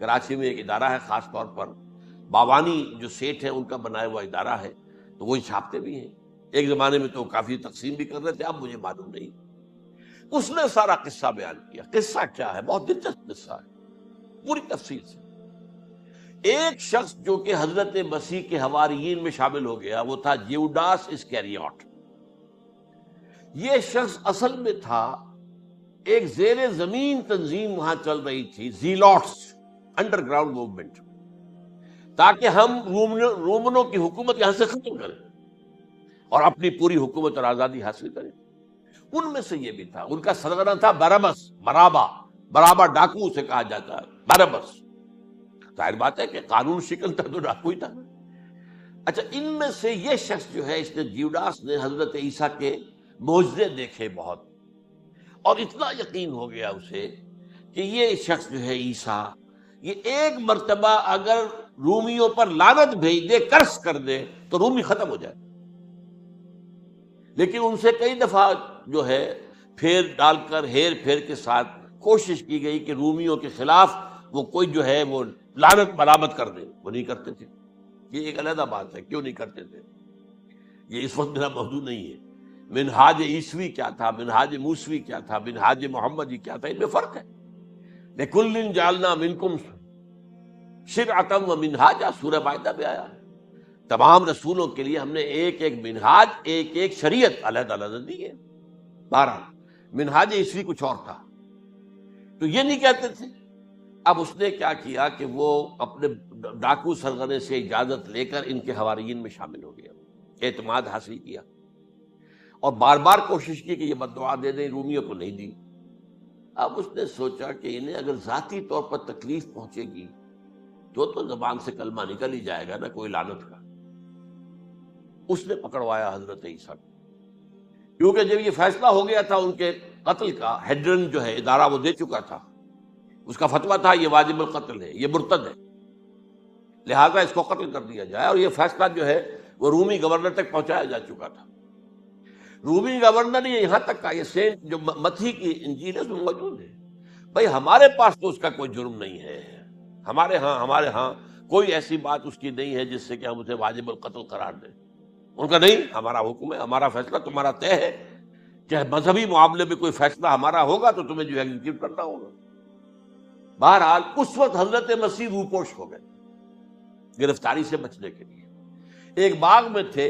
کراچی میں ایک ادارہ ہے، خاص طور پر باوانی جو سیٹ ہیں ان کا بنایا ہوا ادارہ ہے، تو وہی چھاپتے بھی ہیں۔ ایک زمانے میں تو کافی تقسیم بھی کر رہے تھے، اب مجھے معلوم نہیں۔ اس نے سارا قصہ بیان کیا۔ قصہ کیا ہے؟ بہت دلچسپ قصہ ہے، پوری تفصیل سے۔ ایک شخص جو کہ حضرت مسیح کے حواریین میں شامل ہو گیا، وہ تھا جیوڈاس اسکیریوٹ۔ یہ شخص اصل میں تھا ایک زیر زمین تنظیم وہاں چل رہی تھی، زیلوٹس، انڈر گراؤنڈ موومنٹ، تاکہ ہم رومنوں کی حکومت یہاں سے ختم کریں اور اپنی پوری حکومت اور آزادی حاصل کریں۔ ان میں سے یہ بھی تھا۔ ان کا سرگنا تھا برابس، برابا ڈاکو اسے کہا جاتا ہے، برابس۔ ظاہر بات ہے کہ قانون شکن تھا تو ڈاکو ہی تھا۔ اچھا، ان میں سے یہ شخص جو ہے، اس نے جیوڈاس نے حضرت عیسیٰ کے معجزے دیکھے بہت، اور اتنا یقین ہو گیا اسے کہ یہ شخص جو ہے عیسیٰ، یہ ایک مرتبہ اگر رومیوں پر لعنت بھیج دے، کرس کر دے، تو رومی ختم ہو جائے۔ لیکن ان سے کئی دفعہ جو ہے پھیر ڈال کر، ہیر پھیر کے ساتھ کوشش کی گئی کہ رومیوں کے خلاف وہ کوئی جو ہے وہ لعنت ملامت کر دے، وہ نہیں کرتے تھے۔ یہ ایک علیحدہ بات ہے، کیوں نہیں کرتے تھے، یہ اس وقت میرا موضوع نہیں ہے۔ منہاج عیسوی کیا تھا، منہاج موسوی کیا تھا، منہاج محمدی کیا تھا، ان میں فرق ہے۔ لِكُلٍّ جَعَلْنَا مِنْكُمْ شِرْعَةً وَمِنْهَاجًا، سورہ مائدہ میں آیا ہے۔ تمام رسولوں کے لیے ہم نے ایک ایک منہاج، ایک ایک شریعت علیحدہ علیحدہ دی ہے۔ بہرحال منہاج عیسوی کچھ اور تھا، تو یہ نہیں کہتے تھے۔ اب اس نے کیا کیا کہ وہ اپنے ڈاکو سرغنے سے اجازت لے کر ان کے حواریین میں شامل ہو گیا، اعتماد حاصل کیا، اور بار بار کوشش کی کہ یہ بددعا دے دیں، رومیوں کو نہیں دی۔ اب اس نے سوچا کہ انہیں اگر ذاتی طور پر تکلیف پہنچے گی تو زبان سے کلمہ نکل ہی جائے گا نا، کوئی لعنت کا۔ اس نے پکڑوایا حضرت عیسیٰ کو، کیونکہ جب یہ فیصلہ ہو گیا تھا ان کے قتل کا، ہیڈرن جو ہے ادارہ وہ دے چکا تھا، اس کا فتویٰ تھا یہ واجب القتل ہے، یہ مرتد ہے، لہذا اس کو قتل کر دیا جائے۔ اور یہ فیصلہ جو ہے وہ رومی گورنر تک پہنچایا جا چکا تھا۔ رومی گورنر نے یہاں تک کہا، یہ سینٹ جو متی کی انجیل ہے اس میں موجود ہے، بھائی ہمارے پاس تو اس کا کوئی جرم نہیں ہے، ہمارے ہاں کوئی ایسی بات اس کی نہیں ہے جس سے کہ ہم اسے واجب القتل قرار دیں۔ ان کا نہیں، ہمارا حکم ہے، ہمارا فیصلہ تمہارا طے ہے کہ مذہبی معاملے میں کوئی فیصلہ ہمارا ہوگا تو تمہیں جو ایگزیکیوٹ کرنا ہوگا۔ بہرحال اس وقت حضرت مسیح روپوش ہو گئے گرفتاری سے بچنے کے لیے۔ ایک باغ میں تھے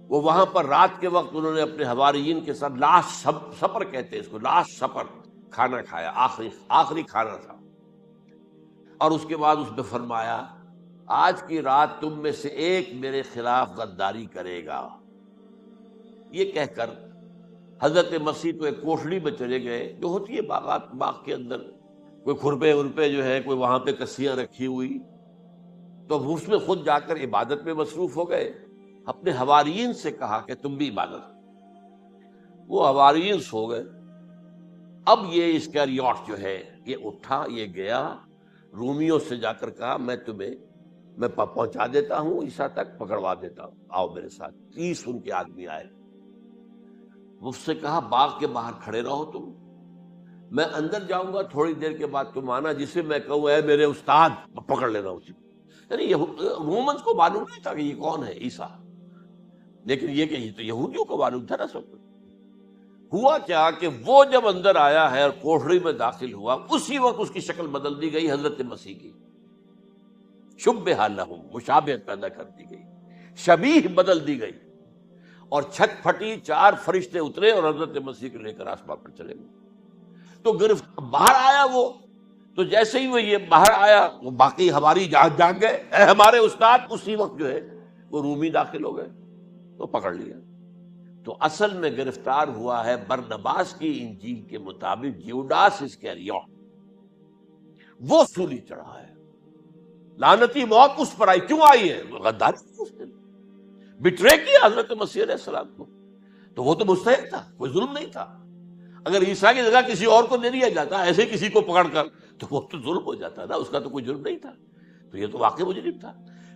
وہ، وہاں پر رات کے وقت انہوں نے اپنے حواریین کے ساتھ لاسٹ سپر کہتے ہیں اس کو، لاسٹ سپر، کھانا کھایا، آخری کھانا تھا۔ اور اس کے بعد اس نے فرمایا، آج کی رات تم میں سے ایک میرے خلاف غداری کرے گا۔ یہ کہہ کر حضرت مسیح تو ایک کوٹڑی میں چلے گئے، جو ہوتی ہے باغ کے اندر، کوئی کھرپے ورپے جو ہے، کوئی وہاں پہ کسیاں رکھی ہوئی، تو اس میں خود جا کر عبادت میں مصروف ہو گئے۔ اپنے حواریین سے کہا کہ تم بھی عبادت کرو۔ وہ حواریین سو گئے۔ اب یہ اسکریوٹ جو ہے یہ اٹھا، یہ گیا رومیوں سے جا کر کہا، میں پہنچا دیتا ہوں عیسیٰ تک، پکڑوا دیتا ہوں، آؤ میرے ساتھ۔ 30 ان کے آدمی آئے، مجھ سے کہا باغ کے باہر کھڑے رہو تم، میں اندر جاؤں گا، تھوڑی دیر کے بعد تم آنا، جسے میں کہوں اے میرے استاد، پکڑ لینا اسی کو۔ یعنی رومنز کو معلوم نہیں تھا کہ یہ کون ہے عیسیٰ، لیکن یہ کہ یہ تو یہودیوں کو معلوم تھا نا سب کچھ۔ ہوا کیا کہ وہ جب اندر آیا ہے اور کوٹھڑی میں داخل ہوا، اسی وقت اس کی شکل بدل دی گئی حضرت مسیح کی، شبہ لہم، مشابہت پیدا کر دی گئی، شبیہ بدل دی گئی، اور چھت پھٹی، 4 فرشتے اترے اور حضرت مسیح کو لے کر آسمان پر چلے گئے۔ تو گرفت باہر آیا وہ، تو جیسے ہی وہ یہ باہر آیا وہ باقی ہماری جان جان گئے، اے ہمارے استاد، اسی وقت جو ہے وہ رومی داخل ہو گئے تو پکڑ لیا۔ تو اصل میں گرفتار ہوا ہے برنباس کی انجیل کے مطابق یوڈاس اسکریوت، وہ سولی چڑھا ہے۔ لعنتی موت اس پر آئی، کیوں آئی ہے؟ غداری کی، اس نے بٹرے کیا حضرت مسیح علیہ السلام کو، تو وہ تو مستحق تھا، کوئی ظلم نہیں تھا۔ اگر عیسیٰ کی جگہ کسی اور کو دے دیا جاتا ایسے کسی کو پکڑ کر تو وہ تو ظلم ہو جاتا نا، اس کا تو کوئی جرم نہیں تھا، تو یہ تو واقعی مجرم تھا۔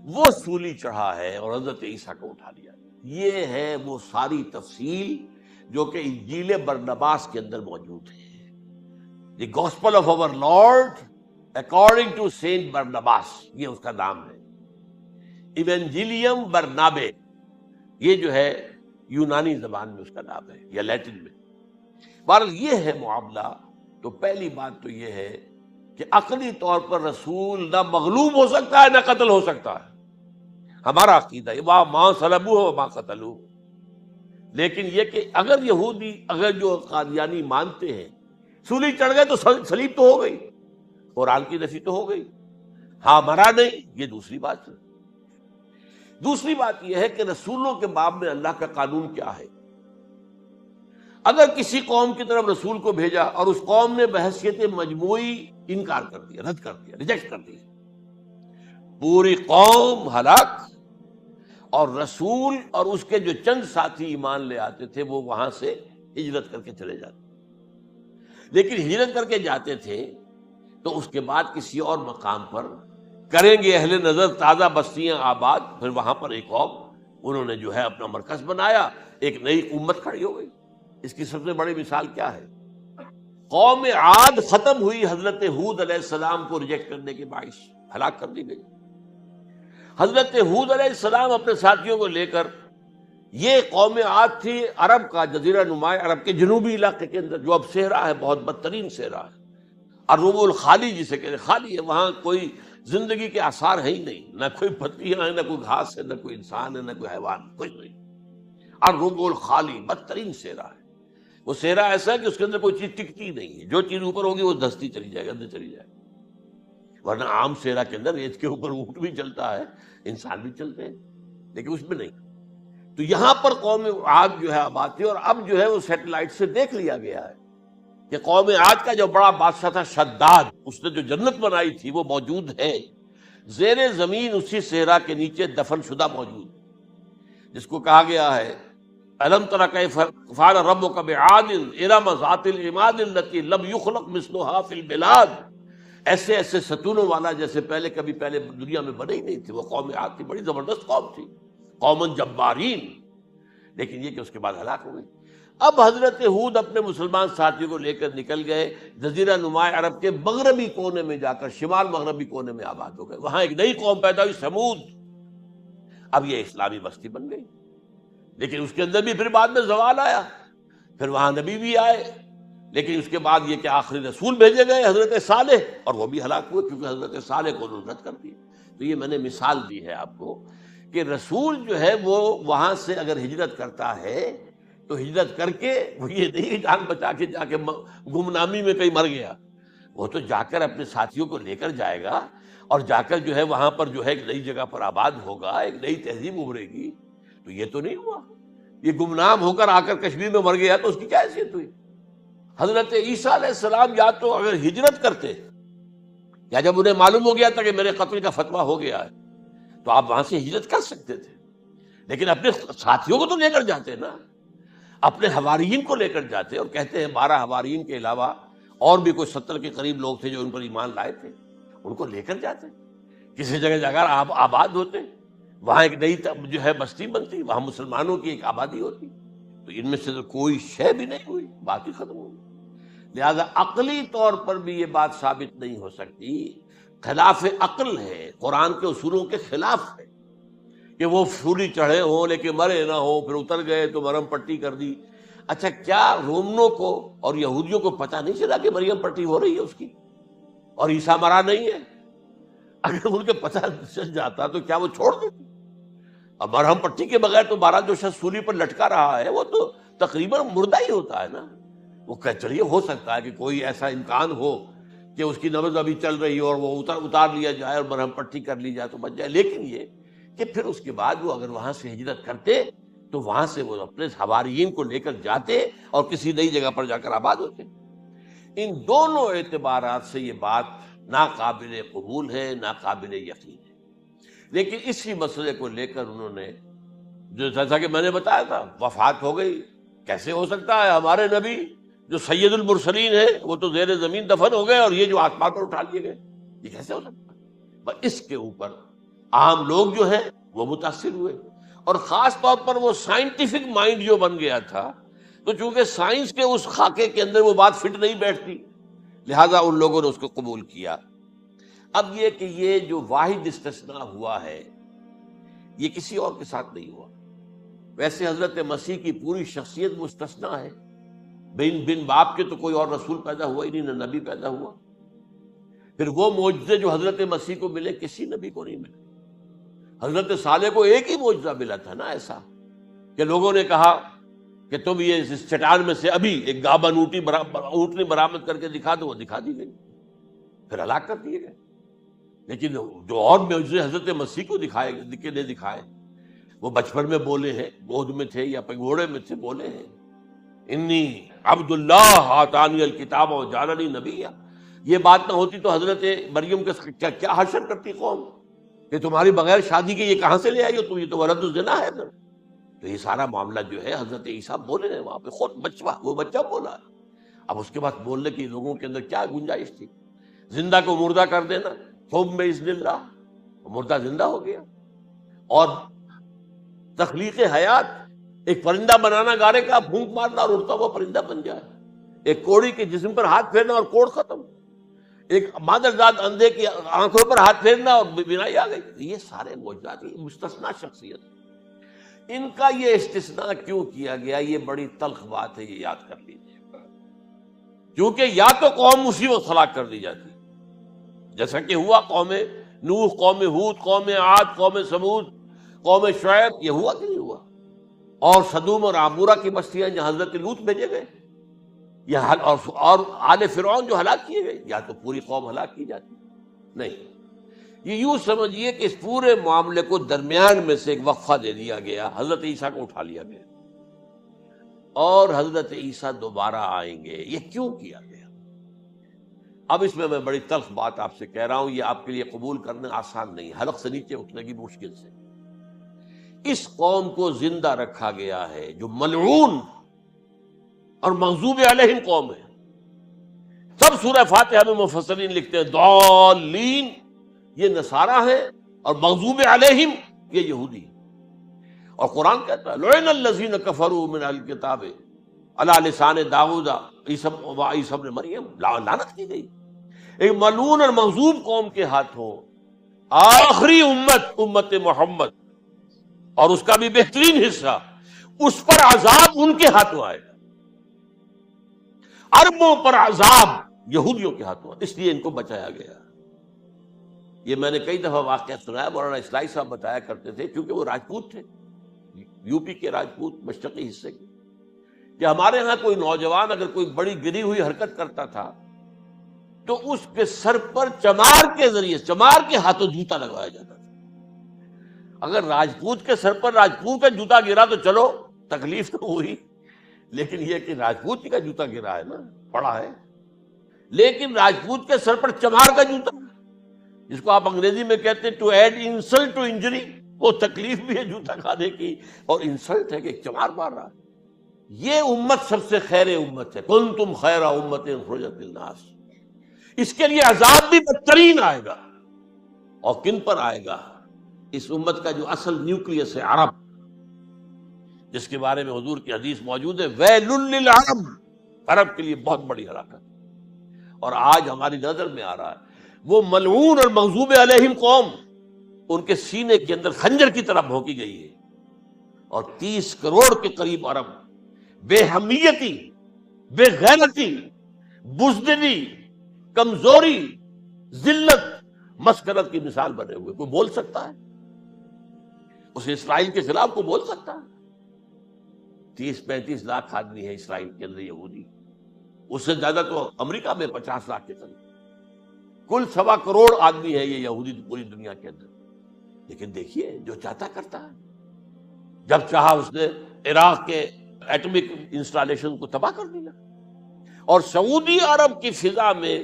وہ سولی چڑھا ہے اور حضرت عیسیٰ کو اٹھا لیا۔ یہ ہے وہ ساری تفصیل جو کہ انجیل برنباس کے اندر موجود ہے۔ The Gospel of our Lord according to Saint Barnabas, یہ اس کا نام ہے۔ ایونجیلیم برنابے، یہ جو ہے یونانی زبان میں اس کا نام ہے یا لیٹن میں۔ بہرحال یہ ہے معاملہ۔ تو پہلی بات تو یہ ہے کہ عقلی طور پر رسول نہ مغلوب ہو سکتا ہے نہ قتل ہو سکتا ہے، ہمارا عقیدہ ہے، ماں صلبوہ و ماں قتلوہ۔ لیکن یہ کہ اگر یہودی، اگر جو قادیانی مانتے ہیں سولی چڑھ گئے تو صلیب تو ہو گئی، قرآن کی نفی تو ہو گئی، ہاں مرا نہیں، یہ دوسری بات ہے۔ دوسری بات یہ ہے کہ رسولوں کے باب میں اللہ کا قانون کیا ہے؟ اگر کسی قوم کی طرف رسول کو بھیجا اور اس قوم نے بحیثیت مجموعی انکار کر دیا، رد کر دیا، ریجیکٹ کر دیا، پوری قوم ہلاک، اور رسول اور اس کے جو چند ساتھی ایمان لے آتے تھے وہ وہاں سے ہجرت کر کے چلے جاتے۔ لیکن ہجرت کر کے جاتے تھے تو اس کے بعد کسی اور مقام پر کریں گے اہل نظر تازہ بستیاں آباد، پھر وہاں پر ایک قوم انہوں نے جو ہے اپنا مرکز بنایا، ایک نئی امت کھڑی ہو گئی۔ اس کی سب سے بڑی مثال کیا ہے؟ قوم عاد ختم ہوئی حضرت ہود علیہ السلام کو ریجیکٹ کرنے کے باعث، ہلاک کر دی گئی۔ حضرت ہود علیہ السلام اپنے ساتھیوں کو لے کر، یہ قوم عاد تھی عرب کا جزیرہ نما عرب کے جنوبی علاقے کے اندر، جو اب صحرا ہے، بہت بدترین صحرا ہے، الربع الخالی جسے کہتے ہیں، خالی ہے، وہاں کوئی زندگی کے آثار ہے ہی نہیں، نہ کوئی پتیاں ہیں، نہ کوئی گھاس ہے، نہ کوئی انسان ہے، نہ کوئی حیوان، کچھ نہیں۔ الربع الخالی، بدترین صحرا ہے۔ وہ صحرا ایسا ہے کہ اس کے اندر کوئی چیز ٹکتی نہیں ہے، جو چیز اوپر ہوگی وہ دھستی چلی جائے گی، اندر چلی جائے گی۔ ورنہ عام صحرا کے اندر ریت کے اوپر اونٹ بھی چلتا ہے، انسان بھی چلتے ہیں، لیکن اس میں نہیں۔ تو یہاں پر قوم عاد جو ہے آباد تھی، اور اب جو ہے وہ سیٹلائٹ سے دیکھ لیا گیا ہے کہ قوم عاد کا جو بڑا بادشاہ تھا شداد، اس نے جو جنت بنائی تھی وہ موجود ہے زیر زمین، اسی صحرا کے نیچے دفن شدہ موجود، جس کو کہا گیا ہے الم تر کیف فعل ربک بعاد ارم ذات العماد التی لم یخلق مثلها فی البلاد۔ ایسے ایسے ستونوں والا جیسے پہلے دنیا میں بنے ہی نہیں تھے۔ وہ قوم عاد تھی، بڑی زبردست قوم تھی، قوم جبارین، لیکن یہ کہ اس کے بعد ہلاک ہو گئی۔ اب حضرت ہود اپنے مسلمان ساتھیوں کو لے کر نکل گئے، جزیرہ نما عرب کے مغربی کونے میں جا کر، شمال مغربی کونے میں آباد ہو گئے۔ وہاں ایک نئی قوم پیدا ہوئی، سمود۔ اب یہ اسلامی بستی بن گئی، لیکن اس کے اندر بھی پھر بعد میں زوال آیا، پھر وہاں نبی بھی آئے، لیکن اس کے بعد یہ کہ آخری رسول بھیجے گئے حضرت صالح، اور وہ بھی ہلاک ہوئے کیونکہ حضرت صالح کو انہوں نے رد کر دیا۔ تو یہ میں نے مثال دی ہے آپ کو کہ رسول جو ہے وہ وہاں سے اگر ہجرت کرتا ہے تو ہجرت کر کے وہ یہ نہیں جان بچا کے جا کے گمنامی میں کہیں مر گیا، وہ تو جا کر اپنے ساتھیوں کو لے کر جائے گا، اور جا کر جو ہے وہاں پر جو ہے ایک نئی جگہ پر آباد ہوگا، ایک نئی تہذیب ابھرے گی۔ تو یہ تو نہیں ہوا، یہ گمنام ہو کر آ کر کشمیر میں مر گیا تو اس کی کیا حیثیت ہوئی؟ حضرت عیسیٰ علیہ السلام یا تو اگر ہجرت کرتے، یا جب انہیں معلوم ہو گیا تھا کہ میرے قتل کا فتویٰ ہو گیا ہے، تو آپ وہاں سے ہجرت کر سکتے تھے، لیکن اپنے ساتھیوں کو تو لے کر جاتے نا، اپنے حواریین کو لے کر جاتے، اور کہتے ہیں 12 حواریین کے علاوہ اور بھی کوئی 70 کے قریب لوگ تھے جو ان پر ایمان لائے تھے، ان کو لے کر جاتے، کسی جگہ جا کر آپ آباد ہوتے، وہاں ایک نئی جو ہے بستی بنتی، وہاں مسلمانوں کی ایک آبادی ہوتی۔ تو ان میں سے تو کوئی شے بھی نہیں ہوئی، بات ہی ختم ہو گئی۔ لہذا عقلی طور پر بھی یہ بات ثابت نہیں ہو سکتی، خلاف عقل ہے، قرآن کے اصولوں کے خلاف ہے کہ وہ سولی چڑھے ہوں لیکن مرے نہ ہوں، پھر اتر گئے تو مرہم پٹی کر دی۔ اچھا، کیا رومنوں کو اور یہودیوں کو پتہ نہیں چلا کہ مریم پٹی ہو رہی ہے اس کی، اور عیسیٰ مرا نہیں ہے؟ اگر ان کے پتہ چل جاتا تو کیا وہ چھوڑ دیتے؟ اب مرہم پٹی کے بغیر تو 12 جو شخص سولی پر لٹکا رہا ہے وہ تو تقریباً مردہ ہی ہوتا ہے نا، وہ کہ چلیے ہو سکتا ہے کہ کوئی ایسا امکان ہو کہ اس کی نبض ابھی چل رہی ہو اور وہ اتار لیا جائے اور مرہم پٹی کر لی جائے تو بچ جائے، لیکن یہ کہ پھر اس کے بعد وہ اگر وہاں سے ہجرت کرتے تو وہاں سے وہ اپنے حواریین کو لے کر جاتے اور کسی نئی جگہ پر جا کر آباد ہوتے۔ ان دونوں اعتبارات سے یہ بات ناقابل قبول ہے، ناقابل یقین ہے۔ لیکن اسی مسئلے کو لے کر انہوں نے، جو جیسا کہ میں نے بتایا تھا، وفات ہو گئی، کیسے ہو سکتا ہے ہمارے نبی جو سید المرسلین ہے وہ تو زیر زمین دفن ہو گئے اور یہ جو آسمان پر اٹھا لیے گئے، یہ کیسے ہو سکتا ہے؟ بس اس کے اوپر عام لوگ جو ہیں وہ متاثر ہوئے، اور خاص طور پر وہ سائنٹیفک مائنڈ جو بن گیا تھا، تو چونکہ سائنس کے اس خاکے کے اندر وہ بات فٹ نہیں بیٹھتی، لہذا ان لوگوں نے اس کو قبول کیا۔ اب یہ کہ یہ جو واحد استثناء ہوا ہے یہ کسی اور کے ساتھ نہیں ہوا۔ ویسے حضرت مسیح کی پوری شخصیت مستثنیٰ ہے، بن باپ کے تو کوئی اور رسول پیدا ہوا ہی نہیں، نہ نبی پیدا ہوا۔ پھر وہ معجزے جو حضرت مسیح کو ملے کسی نبی کو نہیں ملے۔ حضرت صالح کو ایک ہی معجزہ ملا تھا نا ایسا کہ لوگوں نے کہا کہ تم یہ اس چٹان میں سے ابھی ایک گابن اونٹنی برآمد کر کے دکھا دو، وہ دکھا دی گئی، پھر ہلاک کر دیے گئے۔ لیکن جو اور معجزے حضرت مسیح کو دکھائے وہ بچپن میں بولے ہیں، گود میں تھے یا پگوڑے میں تھے، بولے ہیں انی عبد اللہ آتانی الکتاب وجعلنی نبیا۔ یہ بات نہ ہوتی تو حضرت مریم کے کیا حشر کرتی قوم کہ تمہاری بغیر شادی کے یہ کہاں سے لے آئی ہو تم، یہ تو ولد الزنا ہے۔ تو یہ سارا معاملہ جو ہے حضرت عیسیٰ بولے ہیں وہاں پہ، خود وہ بچہ بولا ہے۔ اب اس کے بعد بولنے کی لوگوں کے اندر کیا گنجائش تھی؟ زندہ کو مردہ کر دینا، ثم باذن اللہ، مردہ زندہ ہو گیا۔ اور تخلیق حیات، ایک پرندہ بنانا گارے کا، پھونک مارنا اور اڑتا ہوا پرندہ بن جائے، ایک کوڑی کے جسم پر ہاتھ پھیرنا اور کوڑ ختم، ایک مادرزاد اندھے کی آنکھوں پر ہاتھ پھیرنا اور بینائی آ گئی۔ یہ سارے معجزات، یہ مستثنیٰ شخصیت، ان کا یہ استثناء کیوں کیا گیا؟ یہ بڑی تلخ بات ہے، یہ یاد کر لیجیے۔ کیونکہ یا تو قوم اسی وقت ہلاک کر دی جاتی، جیسا کہ ہوا قوم نوح، قوم ہود، قوم عاد، قوم سمود، قوم شعیب، یہ ہوا کہ نہیں ہوا؟ اور صدوم اور عمورہ کی بستیاں جہاں حضرت لوط بھیجے گئے، اور آل فرعون جو ہلاک کیے گئے، یا تو پوری قوم ہلاک کی جاتی؟ نہیں، یہ یوں سمجھیے کہ اس پورے معاملے کو درمیان میں سے ایک وقفہ دے دیا گیا، حضرت عیسیٰ کو اٹھا لیا گیا، اور حضرت عیسیٰ دوبارہ آئیں گے۔ یہ کیوں کیا گیا؟ اب اس میں بڑی تلخ بات آپ سے کہہ رہا ہوں، یہ آپ کے لیے قبول کرنا آسان نہیں، حلق سے نیچے اٹھنے کی مشکل سے۔ اس قوم کو زندہ رکھا گیا ہے جو ملعون اور مغضوب علیہم قوم ہے۔ سب سورہ فاتحہ میں مفسرین لکھتے ہیں ضالین، یہ نصارہ ہیں، اور مغضوب علیہم یہ یہودی ہیں۔ اور قرآن کہتا ہے لعن الذین کفروا من اہل الکتاب علی لسان داؤد وعیسی ابن مریم، لعنت کی گئی ایک ملعون اور مغضوب قوم کے ہاتھوں آخری امت محمد، اور اس کا بھی بہترین حصہ، اس پر عذاب ان کے ہاتھوں آئے گا۔ عربوں پر عذاب یہودیوں کے ہاتھوں، اس لیے ان کو بچایا گیا۔ یہ میں نے کئی دفعہ واقعہ سنایا، مولانا اصلاحی صاحب بتایا کرتے تھے، کیونکہ وہ راجپوت تھے، یو پی کے راجپوت، مشرقی حصے کے، کہ ہمارے ہاں کوئی نوجوان اگر کوئی بڑی گری ہوئی حرکت کرتا تھا تو اس کے سر پر چمار کے ذریعے، چمار کے ہاتھوں جوتا لگوایا جاتا تھا۔ اگر راجپوت کے سر پر راجپوت کا جوتا گرا تو چلو تکلیف تو ہوئی، لیکن یہ کہ راجپوت کا جوتا گرا ہے نا، پڑا ہے، لیکن راجپوت کے سر پر چمار کا جوتا، جس کو آپ انگریزی میں کہتے ہیں to add insult to injury, وہ تکلیف بھی ہے جوتا کھانے کی، اور انسلٹ ہے کہ ایک چمار مار رہا ہے۔ یہ امت سب سے خیر امت ہے، کنتم خیر امت اخرجت للناس۔ اس کے لیے عذاب بھی بدترین آئے گا، اور کن پر آئے گا؟ اس امت کا جو اصل نیوکلیس ہے عرب، جس کے بارے میں حضور کی حدیث موجود ہے ویل للعرب، عرب کے لیے بہت بڑی ہلاکت۔ اور آج ہماری نظر میں آ رہا ہے وہ ملعون اور مغضوب علیہم قوم، ان کے سینے کے اندر خنجر کی طرح بھونکی گئی ہے، اور 30 کروڑ کے قریب عرب بے حمیتی، بے غیرتی، بزدلی، کمزوری، ذلت، مسکرت کی مثال بنے ہوئے۔ کوئی بول سکتا ہے اس اسرائیل کے خلاف؟ کوئی بول سکتا ہے؟ 30-35 لاکھ آدمی ہے اسرائیل کے اندر یہودی، اس سے زیادہ تو امریکہ میں 50 لاکھ کے قریب، کل 1.25 کروڑ آدمی ہے یہ یہودی پوری دنیا کے اندر. لیکن دیکھیے جو چاہتا کرتا ہے. جب چاہا اس نے عراق کے ایٹمک انسٹالیشن کو تباہ کر دیا، اور سعودی عرب کی فضا میں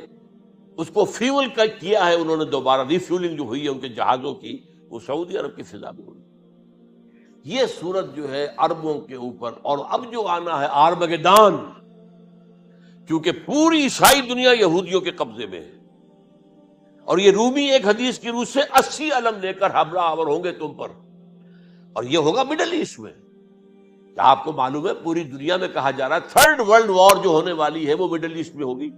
اس کو فیول کیا ہے انہوں نے، دوبارہ ریفیولنگ جو ہوئی ہے ان کے جہازوں کی، وہ سعودی عرب کی فضا میں ہوئی. یہ صورت جو ہے عربوں کے اوپر. اور اب جو آنا ہے آرمگدان، کیونکہ پوری عیسائی دنیا یہودیوں کے قبضے میں ہے، اور یہ رومی ایک حدیث کی روح سے 80 علم لے کر حملہ آور ہوں گے تم پر، اور یہ ہوگا مڈل ایسٹ میں. کیا آپ کو معلوم ہے پوری دنیا میں کہا جا رہا ہے 3rd ورلڈ وار جو ہونے والی ہے وہ مڈل ایسٹ میں ہوگی.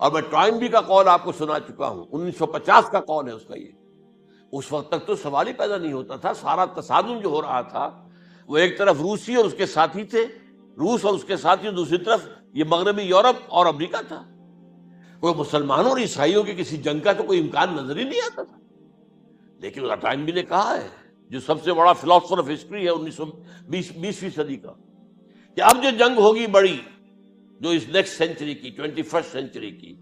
اور میں ٹوائنبی کا قول آپ کو سنا چکا ہوں، 1950 کا قول ہے اس کا. یہ اس وقت تک تو سوال ہی پیدا نہیں ہوتا تھا. سارا تصادم جو ہو رہا تھا وہ ایک طرف روسی اور اس کے ساتھی تھے، روس اور اس کے ساتھی، دوسری طرف یہ مغربی یورپ اور امریکہ تھا. کوئی مسلمانوں اور عیسائیوں کی کسی جنگ کا تو کوئی امکان نظر ہی نہیں آتا تھا. لیکن ٹائنبی نے کہا ہے، جو سب سے بڑا فلاسفر آف ہسٹری ہے 20ویں صدی کا، کہ اب جو جنگ ہوگی بڑی، جو اس نیکسٹ سینچری کی، 21 سینچری کی،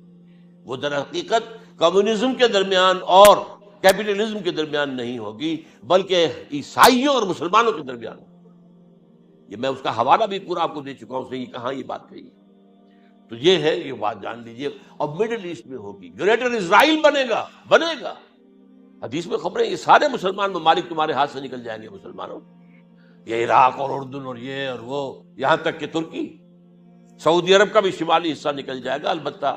وہ در حقیقت کمیونزم کے درمیان اور کیپٹلزم کے درمیان نہیں ہوگی، بلکہ عیسائیوں اور مسلمانوں کے درمیان. یہ میں اس کا حوالہ بھی پورا آپ کو دے چکا ہوں، اس نے کہاں یہ بات کہی. تو یہ ہے، یہ بات جان لیجئے. اور مڈل ایسٹ میں ہوگی، گریٹر اسرائیل بنے گا. حدیث میں خبریں، یہ سارے مسلمان ممالک تمہارے ہاتھ سے نکل جائیں گے مسلمانوں. یہ عراق اور اردن اور یہ اور وہ، یہاں تک کہ ترکی، سعودی عرب کا بھی شمالی حصہ نکل جائے گا. البتہ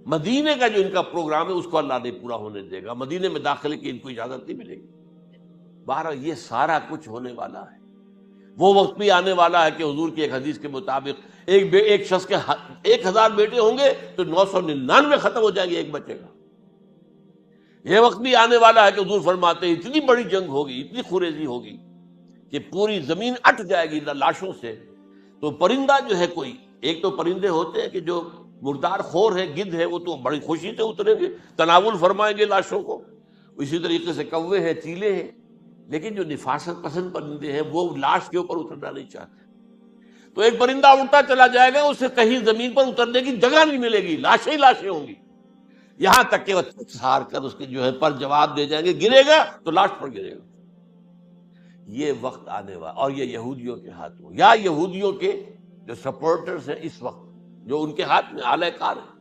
مدینے کا جو ان کا پروگرام ہے اس کو اللہ نہیں پورا ہونے دے گا. مدینے میں داخلے کی ان کو اجازت نہیں ملے گی. بہرحال یہ سارا کچھ ہونے والا ہے. وہ وقت بھی آنے والا ہے کہ حضور کی ایک حدیث کے مطابق ایک شخص کے 1000 بیٹے ہوں گے تو 999 ختم ہو جائیں گے، ایک بچے کا. یہ وقت بھی آنے والا ہے کہ حضور فرماتے ہیں اتنی بڑی جنگ ہوگی، اتنی خوریزی ہوگی کہ پوری زمین اٹ جائے گی لاشوں سے. تو پرندہ جو ہے، کوئی ایک تو پرندے ہوتے ہیں کہ جو مردار خور ہے، گدھ ہے، وہ تو بڑی خوشی سے اتریں گے، تناول فرمائیں گے لاشوں کو. اسی طریقے سے کوے ہیں، چیلے ہیں. لیکن جو نفاست پسند پرندے ہیں وہ لاش کے اوپر اترنا نہیں چاہتے. تو ایک پرندہ اڑتا چلا جائے گا، اسے کہیں زمین پر اترنے کی جگہ نہیں ملے گی، لاشیں ہی لاشیں ہوں گی. یہاں تک کہ وہ ہار کر اس کے جو ہے پر جواب دے جائیں گے، گرے گا تو لاش پر گرے گا. یہ وقت آنے والا، اور یہ یہودیوں کے ہاتھوں، یا یہودیوں کے جو سپورٹرز ہیں اس وقت، جو ان کے ہاتھ میں آلہ کار ہیں،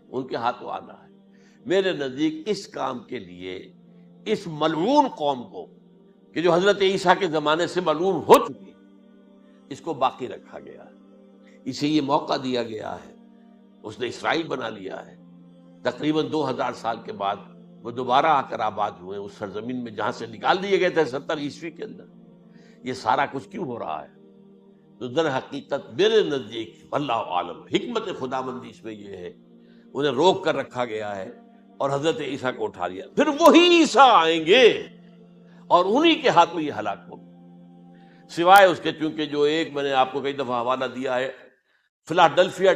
ان کے ہاتھوں آنا ہے. میرے نزدیک اس کام کے لیے اس ملعون قوم کو، کہ جو حضرت عیسیٰ کے زمانے سے ملعون ہو چکی، اس کو باقی رکھا گیا ہے. اسے یہ موقع دیا گیا ہے. اس نے اسرائیل بنا لیا ہے. تقریباً 2000 سال کے بعد وہ دوبارہ آ کر آباد ہوئے اس سرزمین میں جہاں سے نکال دیے گئے تھے 70 عیسوی کے اندر. یہ سارا کچھ کیوں ہو رہا ہے؟ تو در حقیقت میرے نزدیک اللہ عالم حکمت خداوندی اس میں یہ ہے، انہیں روک کر رکھا گیا ہے اور حضرت عیسیٰ کو اٹھا لیا. پھر وہی عیسیٰ آئیں گے اور انہی کے ہاتھ میں یہ ہلاک ہوگا. سوائے اس کے، چونکہ جو ایک میں نے آپ کو کئی دفعہ حوالہ دیا ہے، فلاڈلفیا